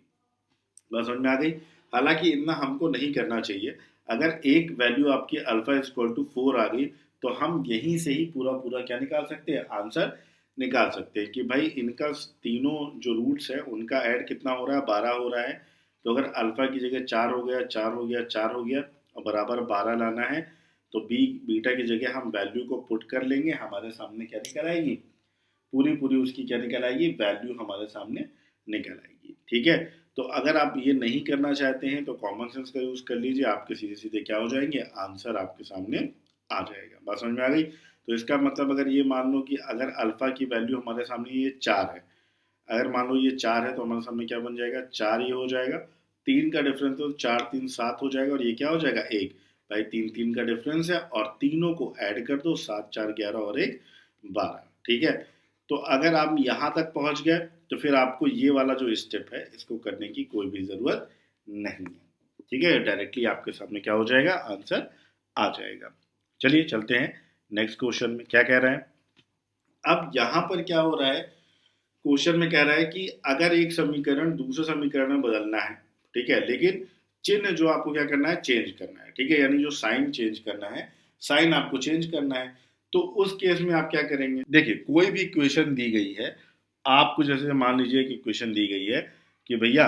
बस समझ में आ गई। हालांकि इतना हमको नहीं करना चाहिए। अगर एक वैल्यू आपकी अल्फा इज इक्वल टू 4 आ गई, तो हम यहीं से ही पूरा पूरा क्या निकाल सकते हैं, आंसर निकाल सकते हैं कि भाई इनका तीनों जो रूट्स है उनका ऐड कितना हो रहा है, 12 हो रहा है। तो अगर अल्फा की जगह 4 हो गया, 4 हो गया, 4 हो गया, और बराबर 12 लाना है, तो बीटा की जगह हम वैल्यू को पुट कर लेंगे, हमारे सामने क्या निकल आएगी, पूरी पूरी उसकी क्या निकल आएगी, वैल्यू हमारे सामने निकल आएगी। ठीक है, तो अगर आप ये नहीं करना चाहते हैं तो कॉमन सेंस का यूज कर लीजिए, आपके सीधे सीधे क्या हो जाएंगे, आंसर आपके सामने आ जाएगा। बात समझ में आ गई। तो इसका मतलब अगर ये मान लो कि अगर अल्फा की वैल्यू हमारे सामने ये 4 है, अगर मान लो ये 4 है, तो हमारे सामने क्या बन जाएगा, 4 ये हो जाएगा, 3 का डिफरेंस तो 4 3 7 हो जाएगा, और ये क्या हो जाएगा 1। भाई 3 3 का डिफरेंस है, और तीनों को ऐड कर दो, 7 4 11 और 1 12। ठीक है, तो अगर आप यहाँ तक पहुँच गए तो फिर आपको ये वाला जो स्टेप है इसको करने की कोई भी ज़रूरत नहीं है। ठीक है, डायरेक्टली आपके सामने क्या हो जाएगा, आंसर आ जाएगा। चलिए चलते हैं नेक्स्ट क्वेश्चन में, क्या कह रहा है। अब यहाँ पर क्या हो रहा है, क्वेश्चन में कह रहा है कि अगर एक समीकरण दूसरे समीकरण में बदलना है, ठीक है, लेकिन चिन्ह जो आपको क्या करना है, चेंज करना है। ठीक है, यानी जो साइन चेंज करना है, साइन आपको चेंज करना है। तो उस केस में आप क्या करेंगे, देखिए कोई भी इक्वेशन दी गई है आपको, जैसे मान लीजिए कि इक्वेशन दी गई है कि भैया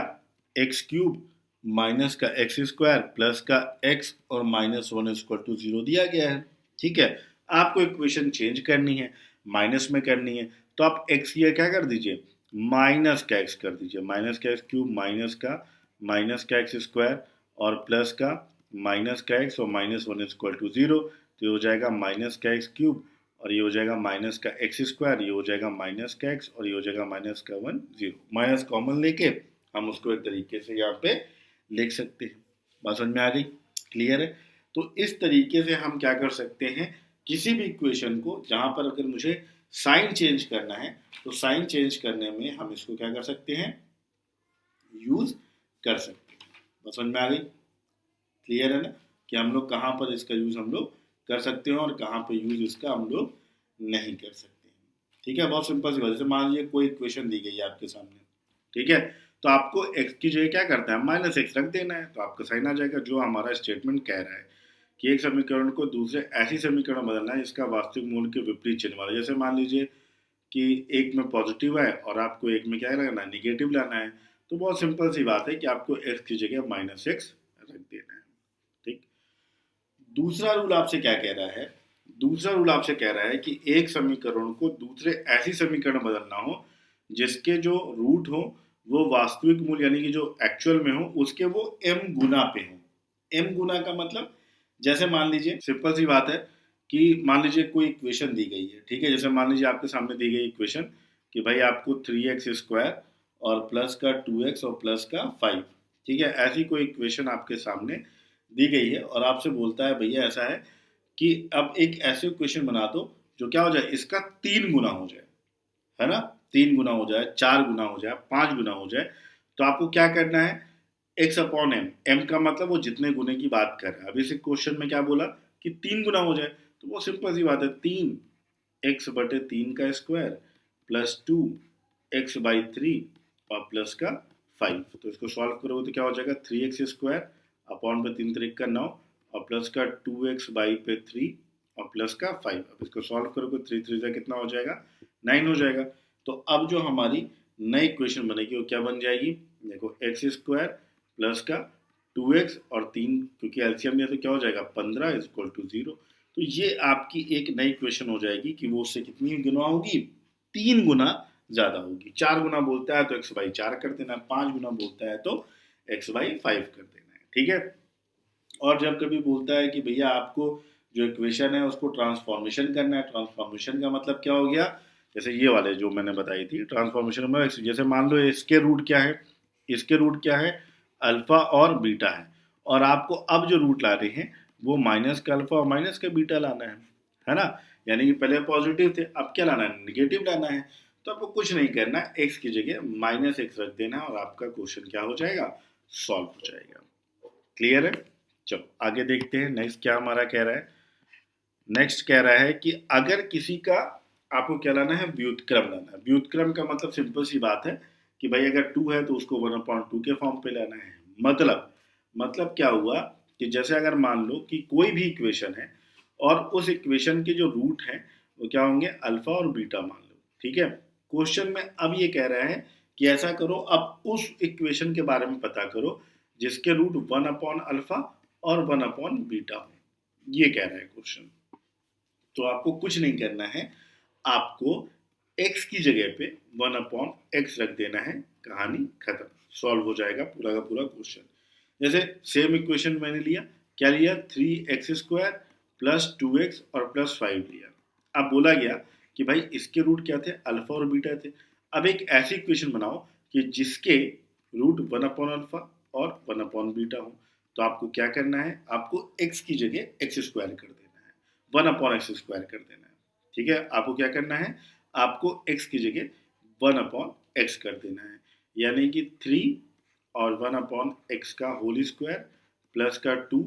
एक्स क्यूब माइनस का एक्स स्क्वायर प्लस का एक्स और माइनस 1 इक्वल टू 0 दिया गया है। ठीक है, आपको इक्वेशन चेंज करनी है, माइनस में करनी है, तो आप एक्स की क्या कर दीजिए, माइनस का एक्स कर दीजिए, माइनस का एक्स क्यूब माइनस का एक्स स्क्वायर और प्लस का माइनस का एक्स और माइनस 1 इक्वल टू 0। तो ये हो जाएगा माइनस का एक्स क्यूब, और ये हो जाएगा माइनस का एक्स स्क्वायर, ये हो जाएगा माइनस का एक्स, और ये हो जाएगा माइनस का 1 0। माइनस कॉमन लेके हम उसको एक तरीके से यहाँ पे लिख सकते हैं। बात समझ में आ गई, क्लियर है। तो इस तरीके से हम क्या कर सकते हैं, किसी भी इक्वेशन को जहाँ पर अगर मुझे साइन चेंज करना है, तो साइन चेंज करने में हम इसको क्या कर सकते हैं, यूज कर सकते हैं। बात समझ में आ गई, क्लियर है ना, कि हम लोग कहाँ पर इसका यूज हम लोग कर सकते हैं और कहाँ पे यूज इसका हम लोग नहीं कर सकते हैं। ठीक है, बहुत सिंपल सी बात। जैसे मान लीजिए कोई इक्वेशन दी गई है आपके सामने, ठीक है, तो आपको x की जगह क्या करता है, माइनस एक्स रख देना है, तो आपका साइन आ जाएगा। जो हमारा स्टेटमेंट कह रहा है कि एक समीकरण को दूसरे ऐसी समीकरण बदलना है जिसका वास्तविक मूल्य के विपरीत चिन्ह वाला। जैसे मान लीजिए कि एक में पॉजिटिव है और आपको एक में क्या लाना है, निगेटिव लाना है, तो बहुत सिंपल सी बात है कि आपको x की जगह माइनस एक्स रख देना है। ठीक, दूसरा रूल आपसे क्या कह रहा है, दूसरा रूल आपसे कह रहा है कि एक समीकरण को दूसरे ऐसी समीकरण बदलना हो जिसके जो रूट हो वो वास्तविक मूल्य यानी कि जो एक्चुअल में हो उसके वो m गुना पे हो। m गुना का मतलब, जैसे मान लीजिए सिंपल सी बात है कि मान लीजिए कोई इक्वेशन दी गई है, ठीक है, जैसे मान लीजिए आपके सामने दी गई इक्वेशन कि भाई आपको 3x स्क्वायर और प्लस का 2x और प्लस का 5, ठीक है, ऐसी कोई इक्वेशन आपके सामने दी गई है और आपसे बोलता है भैया ऐसा है कि अब एक ऐसे इक्वेशन बना दो जो क्या हो जाए, इसका 3 गुना हो जाए, है ना, 3 गुना हो जाए, 4 गुना हो जाए, 5 गुना हो जाए। तो आपको क्या करना है, एक्स अपॉन एम, एम का मतलब वो जितने गुने की बात कर रहा है। अब इस क्वेश्चन में क्या बोला कि 3 गुना हो जाए, तो वो सिंपल सी बात है, 3 एक्स बटे 3 का स्क्वायर प्लस 2 एक्स बाई 3 और प्लस का 5। तो इसको सॉल्व करोगे तो क्या हो जाएगा, 3x स्क्वायर अपॉन पे 3 3 का 9 और प्लस का 2x बाई पे 3 और प्लस का 5। अब इसको सॉल्व करोगे 3 3 से कितना हो जाएगा, 9 हो जाएगा। तो अब जो हमारी नई इक्वेशन बनेगी वो क्या बन जाएगी, देखो एक्स स्क्वायर प्लस का 2x और 3, क्योंकि एलसीएम लिया तो क्या हो जाएगा 15 इज इक्वल टू 0। तो ये आपकी एक नई इक्वेशन हो जाएगी कि वो उससे कितनी गुना होगी, 3 गुना ज्यादा होगी। 4 गुना बोलता है तो एक्स बाई 4 कर देना है, 5 गुना बोलता है तो एक्स बाई 5 कर देना है, ठीक है। और जब कभी बोलता है कि भैया आपको जो इक्वेशन है उसको ट्रांसफॉर्मेशन करना है, ट्रांसफॉर्मेशन का मतलब क्या हो गया, जैसे ये वाले जो मैंने बताई थी ट्रांसफॉर्मेशन में, जैसे मान लो इसके रूट क्या है, इसके रूट क्या है, अल्फा और बीटा है, और आपको अब जो रूट ला रहे हैं वो माइनस का अल्फा और माइनस का बीटा लाना है ना। यानी कि पहले पॉजिटिव थे, अब क्या लाना है, निगेटिव लाना है। तो आपको कुछ नहीं करना है, एक्स की जगह माइनस एक्स रख देना है और आपका क्वेश्चन क्या हो जाएगा, सॉल्व हो जाएगा। क्लियर है। चलो आगे देखते हैं नेक्स्ट क्या हमारा कह रहा है। नेक्स्ट कह रहा है कि अगर किसी का, आपको क्या लाना है, व्युत्क्रम लाना है। व्युत्क्रम का मतलब सिंपल सी बात है कि भाई अगर 2 है तो उसको 1/2 के फॉर्म पे लाना है। मतलब क्या हुआ कि जैसे अगर मान लो कि कोई भी इक्वेशन है और उस इक्वेशन के जो रूट हैं वो क्या होंगे, अल्फा और बीटा मान लो, ठीक है। क्वेश्चन में अब ये कह रहा है कि ऐसा करो, अब उस इक्वेशन के बारे में पता करो जिसके रूट 1/अल्फा और 1/बीटा हो। ये कह रहा है क्वेश्चन। तो आपको कुछ नहीं करना है, आपको x की जगह पे 1/x रख देना है, कहानी खत्म, सॉल्व हो जाएगा पूरा का पूरा क्वेश्चन। जैसे सेम इक्वेशन मैंने लिया, क्या लिया, 3x स्क्वायर प्लस 2x और प्लस 5 लिया। अब बोला गया कि भाई इसके रूट क्या थे, अल्फा और बीटा थे। अब एक ऐसी इक्वेशन बनाओ कि जिसके रूट 1/अल्फा और 1/बीटा हो। तो आपको क्या करना है, आपको x की जगह x स्क्वायर कर देना है, 1/x स्क्वायर कर देना है, ठीक है। आपको क्या करना है, आपको x की जगह 1/x कर देना है, यानी कि 3 और 1/x का होल स्क्वायर प्लस का 2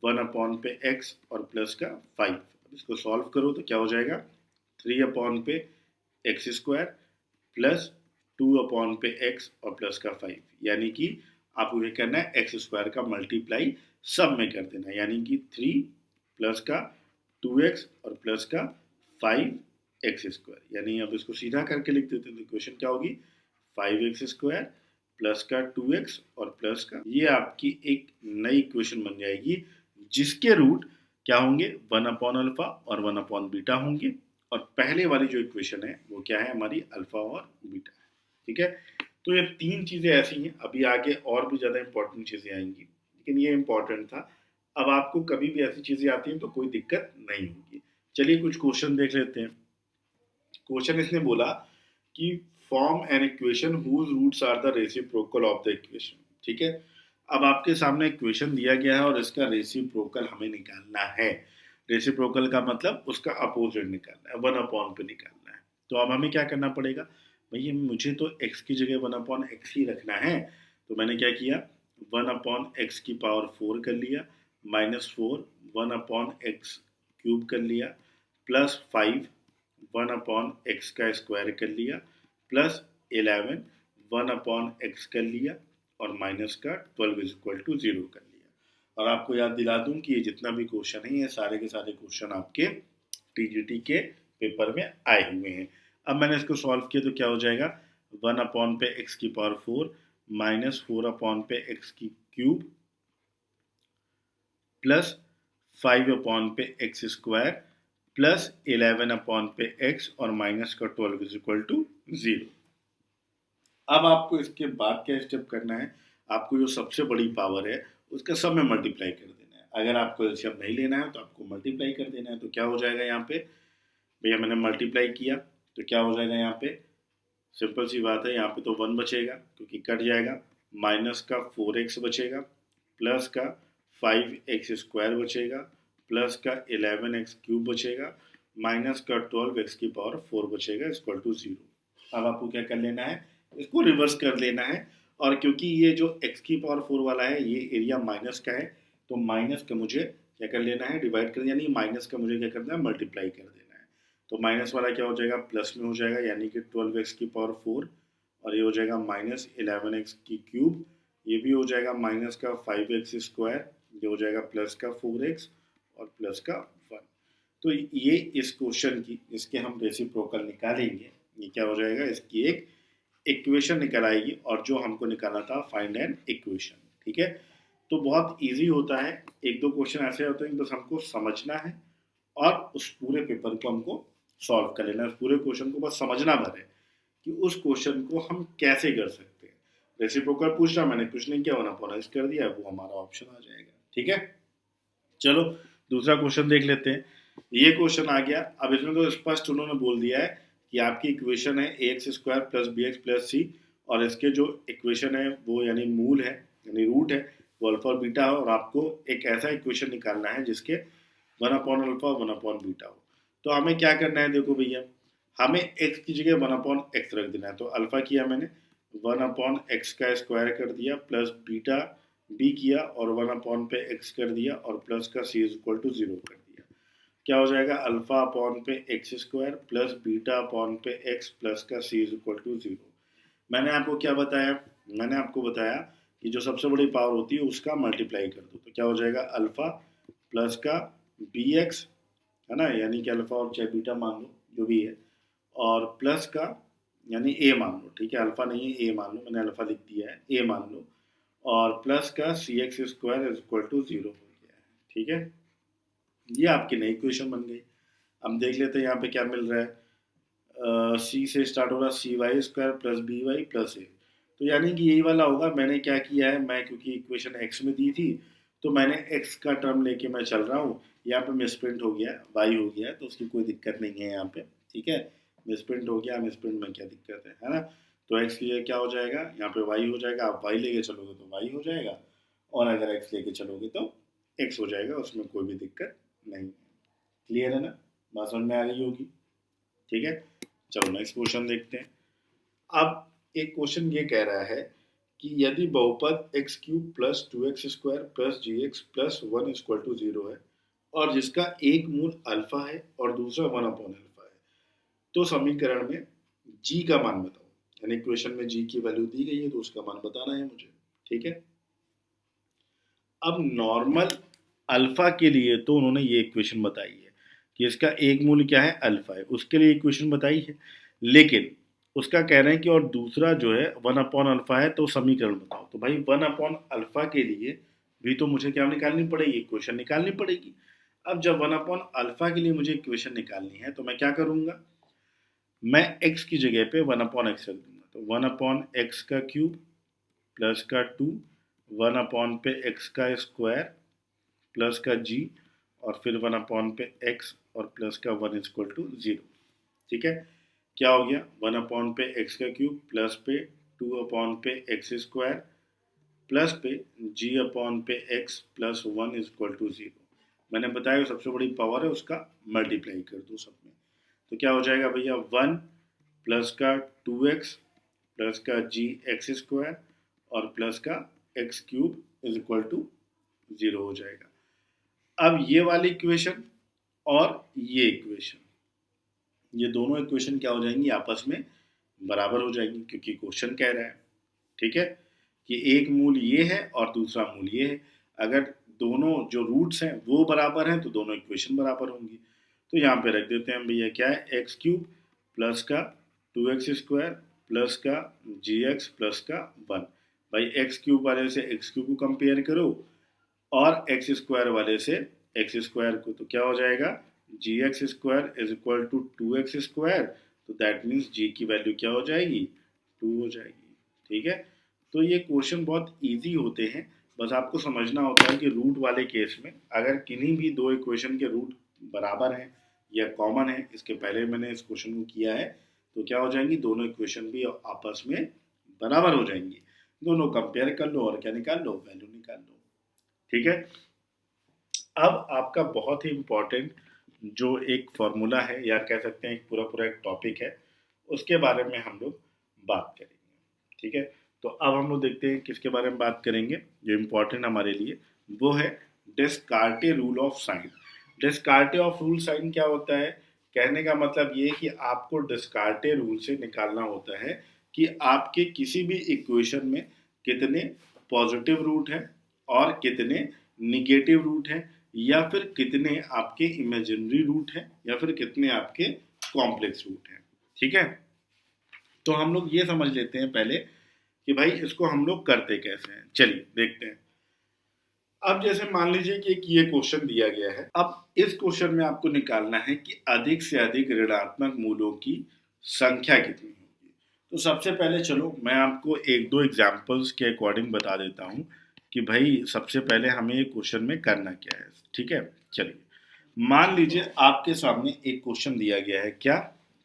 1 पे x और प्लस का 5। इसको सॉल्व करो तो क्या हो जाएगा, 3 पे एक्स स्क्वायर प्लस 2 पे x और प्लस का 5। यानी कि आपको ये करना है, एक्स स्क्वायर का मल्टीप्लाई सब में कर देना है, यानी कि 3 प्लस का 2x और प्लस का 5x स्क्वायर। यानी अब इसको सीधा करके लिख देते हैं तो इक्वेशन क्या होगी, 5x स्क्वायर प्लस का 2x और प्लस का, ये आपकी एक नई इक्वेशन बन जाएगी जिसके रूट क्या होंगे, 1/अल्फा और 1/बीटा होंगे। और पहले वाली जो इक्वेशन है वो क्या है, हमारी अल्फा और बीटा है, ठीक है। तो ये 3 चीजें ऐसी हैं, अभी आगे और भी ज्यादा इंपॉर्टेंट चीजें आएंगी, लेकिन ये इंपॉर्टेंट था। अब आपको कभी भी ऐसी चीजें आती हैं तो कोई दिक्कत नहीं होगी। चलिए कुछ क्वेश्चन देख लेते हैं। क्वेश्चन इसने बोला कि form an equation whose roots are the reciprocal of the equation, ठीक है। अब आपके सामने इक्वेशन दिया गया है और इसका रेसिप्रोकल हमें निकालना है। रेसिप्रोकल का मतलब उसका अपोजिट निकालना है, 1 पे निकालना है। तो अब हमें क्या करना पड़ेगा, भैया मुझे तो x की जगह 1/x ही रखना है। तो मैंने क्या किया, 1/x की पावर 4 कर लिया, -4 1/x क्यूब कर लिया, प्लस 5 1/x का स्क्वायर कर लिया, प्लस 11 1/x कर लिया और माइनस का 12 इज इक्वल टू 0 कर लिया। और आपको याद दिला दूं कि ये जितना भी क्वेश्चन है ये सारे के सारे क्वेश्चन आपके टीजीटी के पेपर में आए हुए हैं। अब मैंने इसको सॉल्व किया तो क्या हो जाएगा, 1 पे x की पावर 4 -4 पे x की क्यूब प्लस 5 पे x स्क्वायर प्लस 11 पे x और माइनस का 12 इज इक्वल टू 0। अब आपको इसके बाद क्या स्टेप करना है, आपको जो सबसे बड़ी पावर है उसका सब में मल्टीप्लाई कर देना है। अगर आपको एलसीएम नहीं लेना है तो आपको मल्टीप्लाई कर देना है। तो क्या हो जाएगा यहाँ पे, भैया मैंने मल्टीप्लाई किया तो क्या हो जाएगा, यहाँ पे सिंपल सी बात है, यहाँ पे तो 1 बचेगा क्योंकि कट जाएगा, माइनस का 4x बचेगा, प्लस का 5x स्क्वायर बचेगा, प्लस का 11x क्यूब बचेगा, माइनस का 12x की पावर 4 बचेगा इक्वल टू 0। अब आपको क्या कर लेना है, इसको रिवर्स कर लेना है और क्योंकि ये जो x की पावर 4 वाला है ये एरिया माइनस का है, तो माइनस का मुझे क्या कर लेना है, डिवाइड कर, यानी माइनस का मुझे क्या करना है, मल्टीप्लाई कर देना है। तो माइनस वाला क्या हो जाएगा, प्लस में हो जाएगा, यानी कि 12x की पावर 4, और ये हो जाएगा माइनस 11x की क्यूब, ये भी हो जाएगा माइनस का 5x स्क्वायर, ये हो जाएगा प्लस का 4x और प्लस का 1। तो ये इस क्वेश्चन की, इसके हम रेसिप्रोकल निकालेंगे, ये क्या हो जाएगा, इसकी एक इक्वेशन निकल आएगी, और जो हमको निकालना था फाइंड एन इक्वेशन। ठीक है, तो बहुत इजी होता है, एक दो क्वेश्चन ऐसे होते हैं, बस हमको समझना है और उस पूरे पेपर को हमको सॉल्व कर लेना है, उस पूरे क्वेश्चन को बस समझना भर है कि उस क्वेश्चन को हम कैसे कर सकते हैं। रेसिप्रोकल पूछना, मैंने कुछ नहीं किया, 1/s कर दिया, वो हमारा ऑप्शन आ जाएगा। ठीक है, चलो दूसरा क्वेश्चन देख लेते हैं। ये क्वेश्चन आ गया, अब इसमें तो स्पष्ट उन्होंने बोल दिया है कि आपकी इक्वेशन है ax square plus b x plus c, और इसके जो इक्वेशन है वो यानी मूल है, यानी रूट है, वो अल्फा और बीटा है, और आपको एक ऐसा इक्वेशन निकालना है जिसके 1/अल्फा 1/बीटा हो। तो हमें क्या करना है, देखो भैया, हमें x की जगह 1/x रख देना है। तो अल्फा किया मैंने, 1/x का स्क्वायर कर दिया, प्लस बीटा b किया और 1/x कर दिया, और प्लस का c इक्वल टू 0 कर दिया। क्या हो जाएगा, अल्फा अपॉन पे x square plus beta upon पे एक्स प्लस का c इक्वल टू 0। मैंने आपको क्या बताया, मैंने आपको बताया कि जो सबसे बड़ी पावर होती है उसका मल्टीप्लाई कर दो, तो क्या हो जाएगा, अल्फा प्लस का बी एक्स, है ना, यानी कि अल्फा और चाहे बीटा मान लो जो भी है, और प्लस का यानी ए मान लो, ठीक है, अल्फा नहीं है ए मान लो, मैंने अल्फा लिख दिया है, ए मान लो, और प्लस का c x square is equal to 0 हो गया है। ठीक है, ये आपकी नई इक्वेशन बन गई। हम देख लेते हैं यहाँ पे क्या मिल रहा है, सी से स्टार्ट हो रहा है, c y square plus b y plus a, तो यानी कि यही वाला होगा। मैंने क्या किया है, मैं क्योंकि इक्वेशन एक्स में दी थी, तो मैंने एक्स का टर्म लेके मैं चल रहा हूँ, यहाँ पे मिसप्रिंट हो गया, वाई हो गया, तो उसकी कोई दिक्कत नहीं है यहाँ पे। ठीक है, मिसप्रिंट हो गया, मिसप्रिंट में क्या दिक्कत है ना। तो एक्स की जगह क्या हो जाएगा, यहाँ पे वाई हो जाएगा, आप वाई लेके चलोगे तो वाई हो जाएगा, और अगर एक्स लेके चलोगे तो एक्स हो जाएगा, उसमें कोई भी दिक्कत नहीं। क्लियर है ना, बात समझ में आ गई होगी। ठीक है, चलो नेक्स्ट क्वेश्चन देखते हैं। अब एक क्वेश्चन ये कह रहा है कि यदि बहुपद x cube plus 2x square plus g x plus 1 equal to 0 है, और जिसका एक मूल अल्फा है और दूसरा 1/अल्फा है, तो समीकरण में g का मान बताओ। यानी इक्वेशन में g की वैल्यू दी गई है, तो उसका मान बताना है मुझे। ठीक है, अब नॉर्मल अल्फा के लिए तो उन्होंने ये इक्वेशन बताई है कि इसका एक मूल्य क्या है, अल्फा है, उसके लिए इक्वेशन बताई है, लेकिन उसका कह रहे हैं कि और दूसरा जो है 1/अल्फा है, तो समीकरण बताओ। तो भाई 1/अल्फा के लिए भी तो मुझे क्या निकालनी पड़ेगी, इक्वेशन निकालनी पड़ेगी। अब जब 1/अल्फा के लिए मुझे इक्वेशन निकालनी है, तो मैं क्या करूंगा, मैं x की जगह पे 1/x रख दूंगा। तो 1/x का क्यूब प्लस का 2, 1/x का स्क्वायर प्लस का g, और फिर 1/x और प्लस का 1 इक्वल टू 0। ठीक है, क्या हो गया, 1/x का क्यूब प्लस पे 2/x स्क्वायर प्लस पे g/x प्लस 1 इक्वल टू 0। मैंने बताया सबसे बड़ी पावर है, उसका मल्टीप्लाई कर दो सब में, तो क्या हो जाएगा भैया, 1 प्लस का 2x प्लस का gx स्क्वायर और प्लस का x cube is equal to 0 हो जाएगा। अब ये वाली इक्वेशन और ये इक्वेशन, ये दोनों इक्वेशन क्या हो जाएंगी, आपस में बराबर हो जाएंगी, क्योंकि क्वेश्चन कह रहा है, ठीक है, कि एक मूल ये है और दूसरा मूल ये है। अगर दोनों जो रूट्स हैं वो बराबर हैं, तो दोनों इक्वेशन बराबर होंगी। तो यहाँ पे रख देते हैं भैया, क्या है, एक्स क्यूब प्लस का 2x स्क्वायर प्लस का gx प्लस का 1। भाई एक्स क्यूब वाले से एक्स क्यूब को कंपेयर करो, और एक्स स्क्वायर वाले से एक्स स्क्वायर को, तो क्या हो जाएगा, g x square is equal to 2x square, तो दैट मीन्स जी की वैल्यू क्या हो जाएगी, 2 हो जाएगी। ठीक है, तो ये क्वेश्चन बहुत इजी होते हैं, बस आपको समझना होता है कि रूट वाले केस में अगर किन्हीं भी दो इक्वेशन के रूट बराबर हैं या कॉमन है, इसके पहले मैंने इस क्वेश्चन को किया है, तो क्या हो जाएंगी, दोनों इक्वेशन भी आपस में बराबर हो जाएंगी। दोनों कंपेयर कर लो और क्या निकाल लो, वैल्यू निकाल लो। ठीक है, अब आपका बहुत ही इम्पोर्टेंट जो एक फॉर्मूला है, या कह सकते हैं पूरा पूरा एक टॉपिक है, उसके बारे में हम लोग बात करेंगे। ठीक है, तो अब हम लोग देखते हैं किसके बारे में बात करेंगे जो इम्पोर्टेंट हमारे लिए, वो है Descartes rule of sign. Descartes of rule sign क्या होता है? कहने का मतलब ये कि आपको डेस्कार्टे रूल से निकालना होता है कि आपके किसी भी इक्वेशन में कितने पॉजिटिव रूट हैं और कितने निगेटिव रूट हैं, या फिर कितने आपके इमेजिनरी रूट हैं, या फिर कितने आपके कॉम्प्लेक्स रूट हैं। ठीक है, तो हम लोग ये समझ लेते हैं पहले कि भाई इसको हम लोग करते कैसे हैं। चलिए देखते हैं। अब जैसे मान लीजिए कि एक ये क्वेश्चन दिया गया है। अब इस क्वेश्चन में आपको निकालना है कि अधिक से अधिक ऋणात्मक मूलों की संख्या कितनी होगी। तो सबसे पहले चलो मैं आपको एक दो एग्जाम्पल्स के अकॉर्डिंग बता देता हूँ कि भाई सबसे पहले हमें ये क्वेश्चन में करना क्या है। ठीक है, चलिए मान लीजिए आपके सामने एक क्वेश्चन दिया गया है, क्या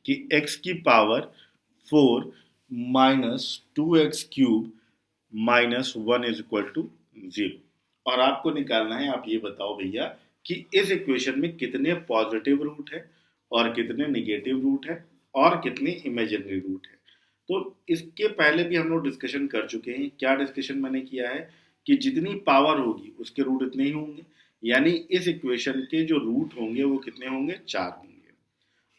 कि x की power 4 minus 2x³ minus 1 is equal to 0, और आपको निकालना है, आप ये बताओ भैया कि इस इक्वेशन में कितने पॉजिटिव रूट है और कितने निगेटिव रूट है और कितने इमेजिनरी रूट है। तो इसके पहले भी हम लोग डिस्कशन कर चुके हैं। क्या डिस्कशन मैंने किया है कि जितनी पावर होगी उसके रूट इतने ही होंगे, यानी इस इक्वेशन के जो रूट होंगे वो कितने होंगे, 4 होंगे।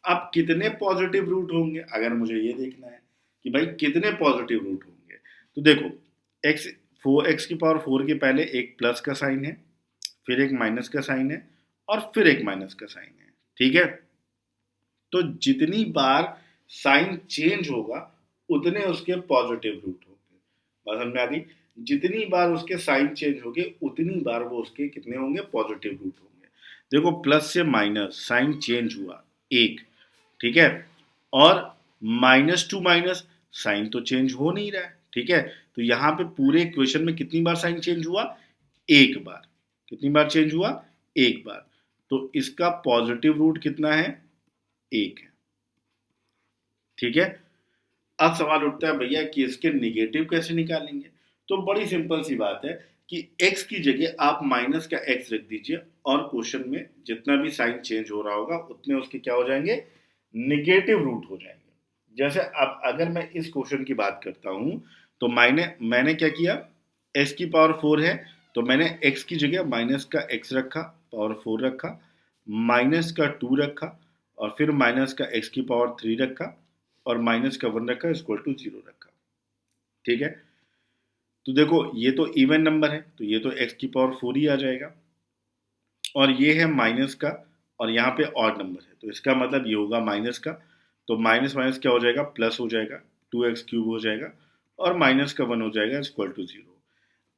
अब कितने पॉजिटिव रूट होंगे, अगर मुझे ये देखना है कि भाई कितने पॉजिटिव रूट होंगे, तो देखो x की पावर 4 के पहले एक प्लस का साइन है, फिर एक माइनस का साइन है, और फिर एक माइनस का साइन है। ठीक है, तो जितनी बार साइन चेंज होगा उतने उसके पॉजिटिव रूट होंगे। बात समझ में आ गई? जितनी बार उसके साइन चेंज होंगे उतनी बार वो उसके कितने होंगे, पॉजिटिव रूट होंगे। देखो प्लस से माइनस साइन चेंज हुआ एक, ठीक है, और माइनस टू माइनस साइन तो चेंज हो नहीं रहा है। ठीक है, तो यहाँ पे पूरे इक्वेशन में कितनी बार साइन चेंज हुआ, एक बार। कितनी बार चेंज हुआ, एक बार। तो इसका पॉजिटिव रूट कितना है, एक है। ठीक है, अब सवाल उठता है भैया कि इसके निगेटिव कैसे निकालेंगे। तो बड़ी सिंपल सी बात है कि x की जगह आप माइनस का x रख दीजिए, और क्वेश्चन में जितना भी साइन चेंज हो रहा होगा उतने उसके क्या हो जाएंगे, निगेटिव रूट हो जाएंगे। जैसे अब अगर मैं इस क्वेश्चन की बात करता हूं, तो मैंने क्या किया, x की पावर 4 है तो मैंने x की जगह माइनस का x रखा, पावर 4 रखा, माइनस का 2 रखा, और फिर माइनस का x की पावर 3 रखा, और माइनस का 1 रखा, इक्वल टू 0 रखा। ठीक है, तो देखो ये तो इवन नंबर है तो ये तो x की पावर 4 ही आ जाएगा, और ये है माइनस का, और यहाँ पे ऑड नंबर है तो इसका मतलब ये होगा माइनस का। तो माइनस माइनस क्या हो जाएगा, प्लस हो जाएगा, 2x³ हो जाएगा, और माइनस का 1 हो जाएगा, इक्वल टू 0।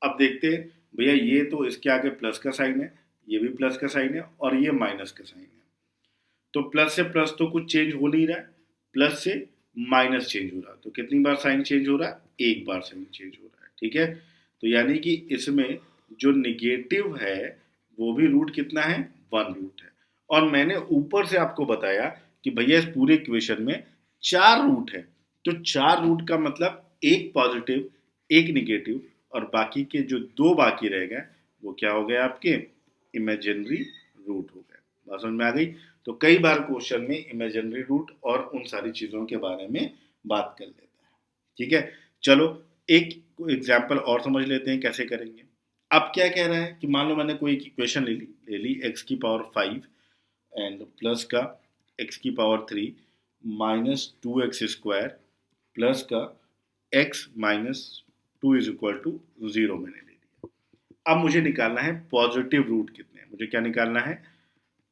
अब देखते हैं भैया, ये तो इसके आगे प्लस का साइन है, ये भी प्लस का साइन है, और ये माइनस का साइन है। तो प्लस से प्लस तो कुछ चेंज हो नहीं रहा है, प्लस से माइनस चेंज हो रहा है। तो कितनी बार साइन चेंज हो रहा है, एक बार साइन चेंज हो रहा है। ठीक है, तो यानी कि इसमें जो निगेटिव है वो भी रूट कितना है, 1 रूट है। और मैंने ऊपर से आपको बताया कि भैया इस पूरे इक्वेशन में 4 रूट है, तो 4 रूट का मतलब एक पॉजिटिव, एक निगेटिव, और बाकी के जो 2 बाकी रह गए वो क्या हो गए, आपके इमेजिनरी रूट हो गए। बात समझ में आ गई? तो कई बार क्वेश्चन में इमेजिनरी रूट और उन सारी चीज़ों के बारे में बात कर लेता है। ठीक है, चलो एक एग्जाम्पल और समझ लेते हैं कैसे करेंगे। अब क्या कह रहा है कि मान लो मैंने कोई इक्वेशन ले ली x की पावर 5 एंड प्लस का x की पावर 3 माइनस 2x² प्लस का x minus 2 is equal to 0 मैंने ले लिया। अब मुझे निकालना है पॉजिटिव रूट कितने हैं। मुझे क्या निकालना है,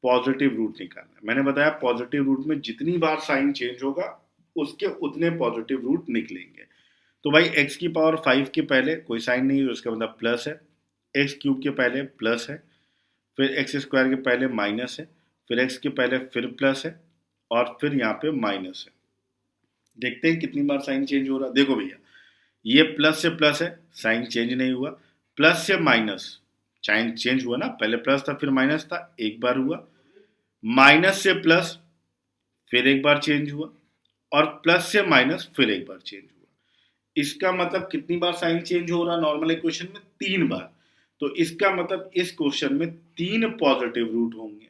पॉजिटिव रूट निकालना है। मैंने बताया पॉजिटिव रूट में जितनी बार साइन चेंज होगा उसके उतने पॉजिटिव रूट निकलेंगे। तो भाई x की पावर 5 के पहले कोई साइन नहीं है तो इसका मतलब प्लस है, x³ के पहले प्लस है, फिर x² के पहले माइनस है, फिर x के पहले फिर प्लस है, और फिर यहाँ पे माइनस है। देखते हैं कितनी बार साइन चेंज हो रहा है। देखो भैया ये प्लस से प्लस है, साइन चेंज नहीं हुआ, प्लस से माइनस साइन चेंज हुआ ना, पहले प्लस था फिर माइनस था, एक बार हुआ, माइनस से प्लस फिर एक बार चेंज हुआ, और प्लस से माइनस फिर एक बार चेंज हुआ। इसका मतलब कितनी बार साइन चेंज हो रहा, नॉर्मल इक्वेशन में 3 बार। तो इसका मतलब इस क्वेश्चन में 3 पॉजिटिव रूट होंगे।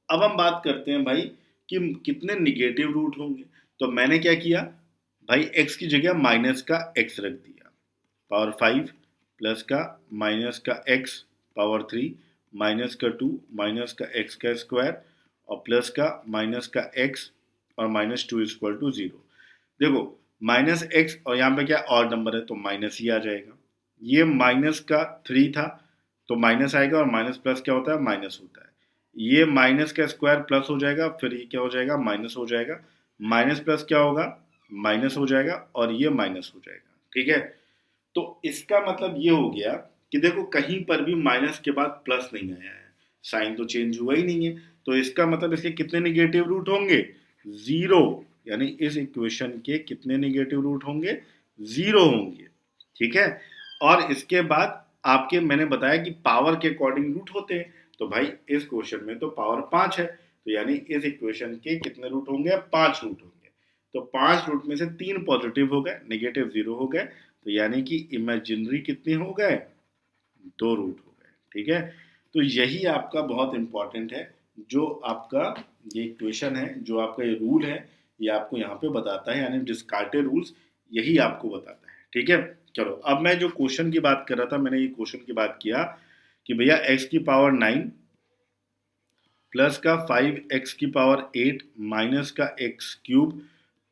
अब हम बात करते हैं भाई कि कितने निगेटिव रूट होंगे। तो मैंने क्या किया भाई, x की जगह माइनस का x रख दिया, पावर 5 प्लस का माइनस का x पावर 3 माइनस का 2 माइनस का x का स्क्वायर और प्लस का माइनस का x और माइनस 2 इक्वल टू 0। देखो माइनस x और यहाँ पे क्या और नंबर है तो माइनस ही आ जाएगा। ये माइनस का 3 था तो माइनस आएगा और माइनस प्लस क्या होता है माइनस होता है। ये माइनस का स्क्वायर प्लस हो जाएगा फिर ये क्या हो जाएगा माइनस हो जाएगा। माइनस प्लस क्या होगा माइनस हो जाएगा और ये माइनस हो जाएगा। ठीक है, तो इसका मतलब ये हो गया कि देखो कहीं पर भी माइनस के बाद प्लस नहीं आया है, साइन तो चेंज हुआ ही नहीं है, तो इसका मतलब इसके कितने निगेटिव रूट होंगे 0। यानी इस इक्वेशन के कितने निगेटिव रूट होंगे 0 होंगे। ठीक है, और इसके बाद आपके मैंने बताया कि पावर के अकॉर्डिंग रूट होते हैं, तो भाई इस क्वेश्चन में तो पावर 5 है, तो यानी इस इक्वेशन के कितने रूट होंगे 5 रूट होंगे। तो 5 रूट में से 3 पॉजिटिव हो गए, नेगेटिव 0 हो गए, तो यानी कि इमेजिनरी कितने हो गए 2 रूट हो गए। ठीक है, तो यही आपका बहुत इंपॉर्टेंट है, जो आपका ये इक्वेशन है, जो आपका ये रूल है, ये आपको यहाँ पे बताता है, यानी डिस्कार्टेड रूल्स यही आपको बताता है। ठीक है, चलो अब मैं जो क्वेश्चन की बात कर रहा था, मैंने ये क्वेश्चन की बात किया कि भैया x की पावर 9 प्लस का 5x की पावर 8 माइनस का x क्यूब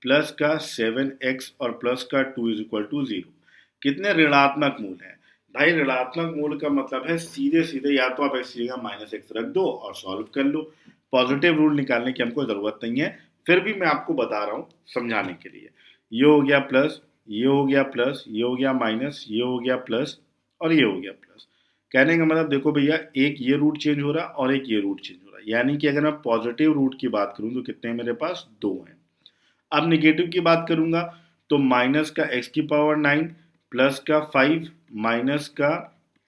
प्लस का 7x और प्लस का 2 इज इक्वल टू 0 कितने ऋणात्मक मूल हैं। भाई ऋणात्मक मूल का मतलब है सीधे सीधे या तो आप x की जगह माइनस एक्स रख दो और सॉल्व कर लो, पॉजिटिव रूल निकालने की हमको जरूरत नहीं है। फिर भी मैं आपको बता रहा हूँ समझाने के लिए, ये हो गया प्लस, ये हो गया प्लस, ये हो गया माइनस, ये हो गया प्लस और ये हो गया प्लस। कहने का मतलब देखो भैया एक ये रूट चेंज हो रहा और एक ये रूट चेंज हो रहा, यानी कि अगर मैं पॉजिटिव रूट की बात करूं तो कितने हैं मेरे पास 2 हैं। अब निगेटिव की बात करूंगा तो माइनस का x की पावर 9 प्लस का 5 माइनस का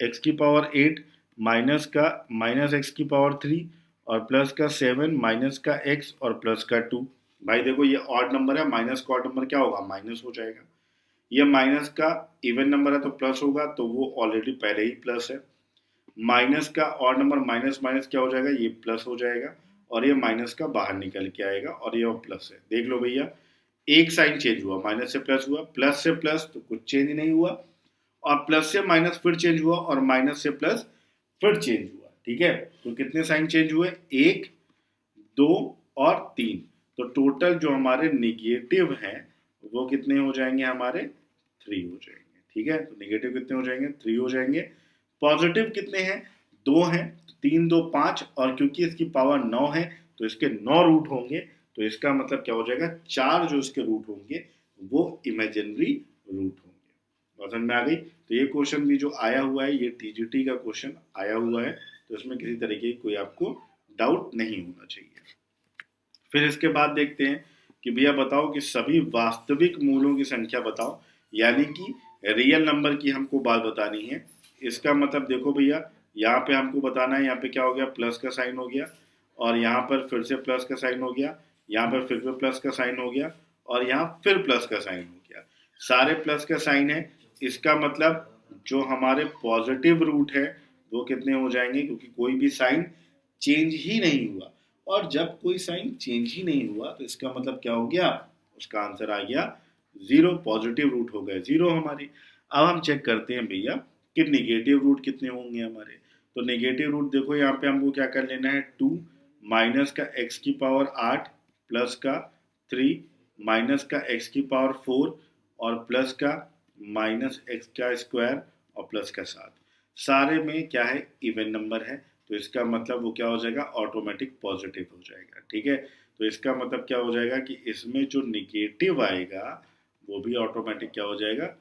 x की पावर 8 माइनस का माइनस x की पावर 3 और प्लस का 7 माइनस का x और प्लस का 2। भाई देखो ये ऑड नंबर है, माइनस का ऑड नंबर क्या होगा माइनस हो जाएगा। ये माइनस का इवन नंबर है तो प्लस होगा, तो वो ऑलरेडी पहले ही प्लस है। माइनस का और नंबर माइनस माइनस क्या हो जाएगा ये प्लस हो जाएगा और ये माइनस का बाहर निकल के आएगा और ये प्लस है। देख लो भैया एक साइन चेंज हुआ, माइनस से प्लस हुआ, प्लस से प्लस तो कुछ चेंज नहीं हुआ, और प्लस से माइनस फिर चेंज हुआ और माइनस से प्लस फिर चेंज हुआ। ठीक है, तो कितने साइन चेंज हुए 1 2 और 3, तो टोटल जो हमारे निगेटिव हैं वो कितने हो जाएंगे हमारे 3 हो जाएंगे। ठीक है, तो निगेटिव कितने हो जाएंगे 3 हो जाएंगे। पॉजिटिव कितने हैं 2 हैं, 3 2 5 और क्योंकि इसकी पावर 9 है तो इसके 9 रूट होंगे, तो इसका मतलब क्या हो जाएगा 4 जो इसके रूट होंगे वो इमेजिनरी रूट होंगे। समझ में आ गई। तो ये क्वेश्चन भी जो आया हुआ है ये टीजीटी का क्वेश्चन आया हुआ है, तो इसमें किसी तरीके की कोई आपको डाउट नहीं होना चाहिए। फिर इसके बाद देखते हैं कि भैया बताओ कि सभी वास्तविक मूलों की संख्या बताओ, यानी कि रियल नंबर की हमको बात बतानी है। इसका मतलब देखो भैया यहाँ पे हमको बताना है, यहाँ पे क्या हो गया प्लस का साइन हो गया और यहाँ पर फिर से प्लस का साइन हो गया, यहाँ पर फिर प्लस का साइन हो गया और यहाँ फिर प्लस का साइन हो गया, सारे प्लस का साइन है। इसका मतलब जो हमारे पॉजिटिव रूट है वो कितने हो जाएंगे, क्योंकि कोई भी साइन चेंज ही नहीं हुआ, और जब कोई साइन चेंज ही नहीं हुआ तो इसका मतलब क्या हो गया, उसका आंसर आ गया 0, पॉजिटिव रूट हो गए 0 हमारे। अब हम चेक करते हैं भैया कि निगेटिव रूट कितने होंगे हमारे। तो निगेटिव रूट देखो यहाँ पे हमको क्या कर लेना है 2 माइनस का x की पावर 8 प्लस का 3 माइनस का x की पावर 4 और प्लस का माइनस x का स्क्वायर और प्लस का 7। सारे में क्या है इवन नंबर है, तो इसका मतलब वो क्या हो जाएगा ऑटोमेटिक पॉजिटिव हो जाएगा। ठीक है, तो इसका मतलब क्या हो जाएगा कि इसमें जो निगेटिव आएगा वो भी ऑटोमेटिक क्या हो जाएगा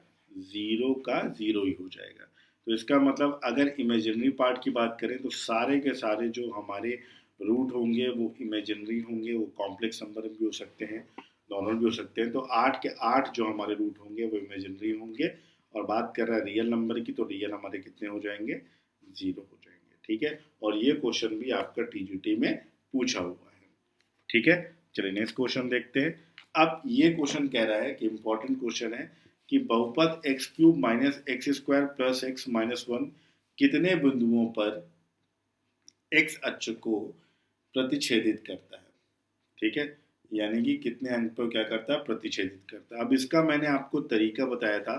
0 का 0 ही हो जाएगा। तो इसका मतलब अगर इमेजिनरी पार्ट की बात करें तो सारे के सारे जो हमारे रूट होंगे वो इमेजिनरी होंगे, वो कॉम्प्लेक्स नंबर भी हो सकते हैं, नॉर्मल भी हो सकते हैं। तो 8 के 8 जो हमारे रूट होंगे वो इमेजिनरी होंगे, और बात कर रहा है रियल नंबर की तो रियल हमारे कितने हो जाएंगे 0 हो जाएंगे। ठीक है, और ये क्वेश्चन भी आपका टीजीटी में पूछा हुआ है। ठीक है, चलिए नेक्स्ट क्वेश्चन देखते हैं। अब ये क्वेश्चन कह रहा है कि इंपॉर्टेंट क्वेश्चन है कि बहुपद x cube minus x square plus x minus 1 कितने बिंदुओं पर एक्स अक्ष को प्रतिच्छेदित करता है। ठीक है, यानी कि कितने अंक पर क्या करता है प्रतिच्छेदित करता है। अब इसका मैंने आपको तरीका बताया था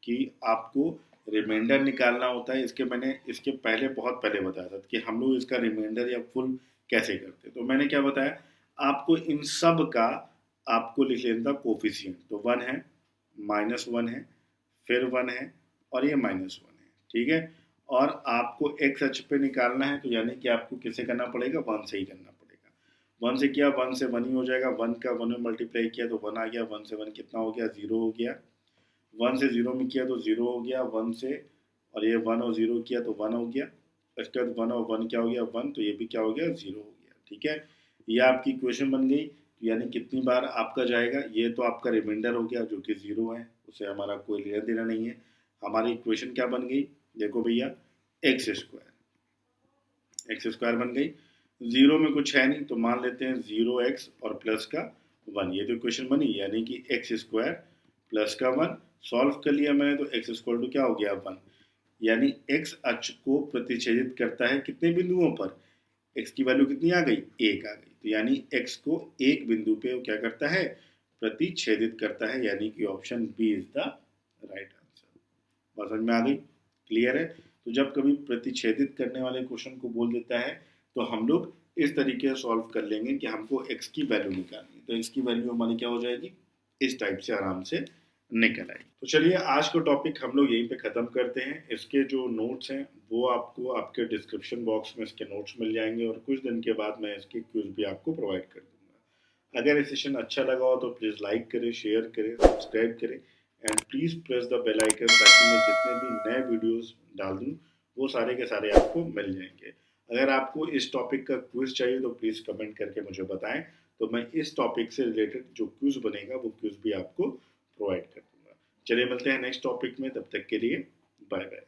कि आपको रिमाइंडर निकालना होता है। मैंने इसके पहले बहुत पहले बताया था कि हम लोग इसका रिमाइंडर या फुल कैसे करते। तो मैंने क्या बताया, आपको इन सब का आपको लिख लेना था कोफिशिएंट। तो 1 है, -1 है, फिर 1 है और ये -1 है, ठीक है। और आपको एक्स अक्ष पे निकालना है, तो यानी कि आपको किसे करना पड़ेगा, 1 से ही करना पड़ेगा। 1 से किया, 1 से 1 ही हो जाएगा। 1 का 1 में मल्टीप्लाई किया तो 1 आ गया। 1 से 1 कितना हो गया, 0 हो गया। 1 से 0 में किया तो 0 हो गया। 1 से और ये 1 और 0 किया तो 1 हो गया। इसके बाद 1 और 1 क्या हो गया, 1, तो ये भी क्या हो गया, 0 हो गया, ठीक है। ये आपकी इक्वेशन बन गई। यानी कितनी बार आपका जाएगा, ये तो आपका रिमाइंडर हो गया जो कि 0 है, उसे हमारा कोई लेना देना नहीं है। हमारी इक्वेशन क्या बन गई, देखो भैया, एक्स स्क्वायर बन गई। 0 में कुछ है नहीं तो मान लेते हैं 0x और प्लस का 1, ये तो इक्वेशन बनी। यानी कि एक्स स्क्वायर प्लस का 1 सॉल्व कर लिया मैंने, तो एक्स स्क्वायर टू क्या हो गया, 1। यानी एक्स अक्ष को प्रतिच्छेदित करता है कितने बिंदुओं पर, एक्स की वैल्यू कितनी आ गई, 1 आ गई। तो यानी एक्स को एक बिंदु पे वो क्या करता है, प्रतिच्छेदित करता है। यानी कि option B is the right answer. बात समझ में आ गई, क्लियर है। तो जब कभी प्रतिच्छेदित करने वाले क्वेश्चन को बोल देता है तो हम लोग इस तरीके से सॉल्व कर लेंगे कि हमको एक्स की वैल्यू निकालनी है। तो एक्स की वैल्यू हमारी क्या हो जाएगी, इस टाइप से आराम से निकल आएगी। तो चलिए आज का टॉपिक हम लोग यहीं पे ख़त्म करते हैं। इसके जो नोट्स हैं वो आपको आपके डिस्क्रिप्शन बॉक्स में इसके नोट्स मिल जाएंगे और कुछ दिन के बाद मैं इसके क्विज भी आपको प्रोवाइड कर दूंगा। अगर ये सेशन अच्छा लगा हो तो प्लीज़ लाइक करें, शेयर करें, सब्सक्राइब करें and please press the bell icon, ताकि मैं जितने भी नए वीडियोस डाल दूँ वो सारे के सारे आपको मिल जाएंगे। अगर आपको इस टॉपिक का क्विज चाहिए तो प्लीज़ कमेंट करके मुझे बताएं, तो मैं इस टॉपिक से रिलेटेड जो क्विज बनेगा वो क्विज भी आपको प्रोवाइड कर दूंगा। चलिए मिलते हैं नेक्स्ट टॉपिक में, तब तक के लिए बाय बाय।